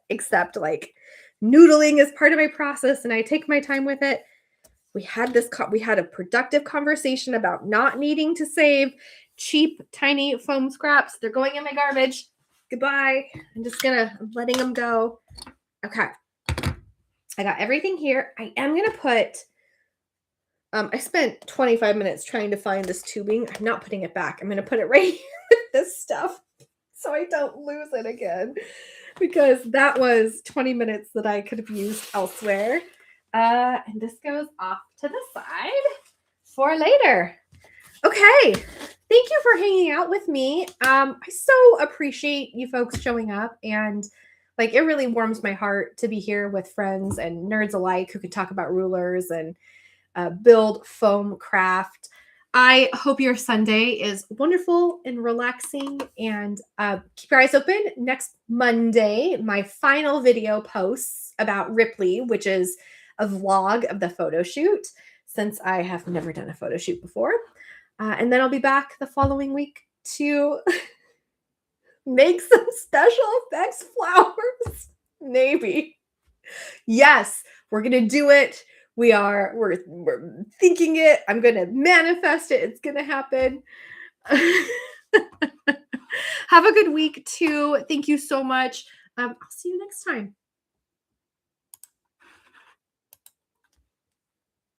Except like noodling is part of my process and I take my time with it. We had a productive conversation about not needing to save cheap, tiny foam scraps. They're going in my garbage. Goodbye. I'm letting them go. Okay. I got everything here. I am going to put, I spent 25 minutes trying to find this tubing. I'm not putting it back. I'm going to put it right here with this stuff so I don't lose it again because that was 20 minutes that I could have used elsewhere. And this goes off to the side for later. Okay. Thank you for hanging out with me. I so appreciate you folks showing up and like, it really warms my heart to be here with friends and nerds alike who can talk about rulers and build foam craft. I hope your Sunday is wonderful and relaxing and keep your eyes open. Next Monday, my final video posts about Ripley, which is a vlog of the photo shoot since I have never done a photo shoot before. And then I'll be back the following week to make some special effects flowers. Maybe. Yes, we're going to do it. We're thinking it. I'm going to manifest it. It's going to happen. Have a good week too. Thank you so much. I'll see you next time.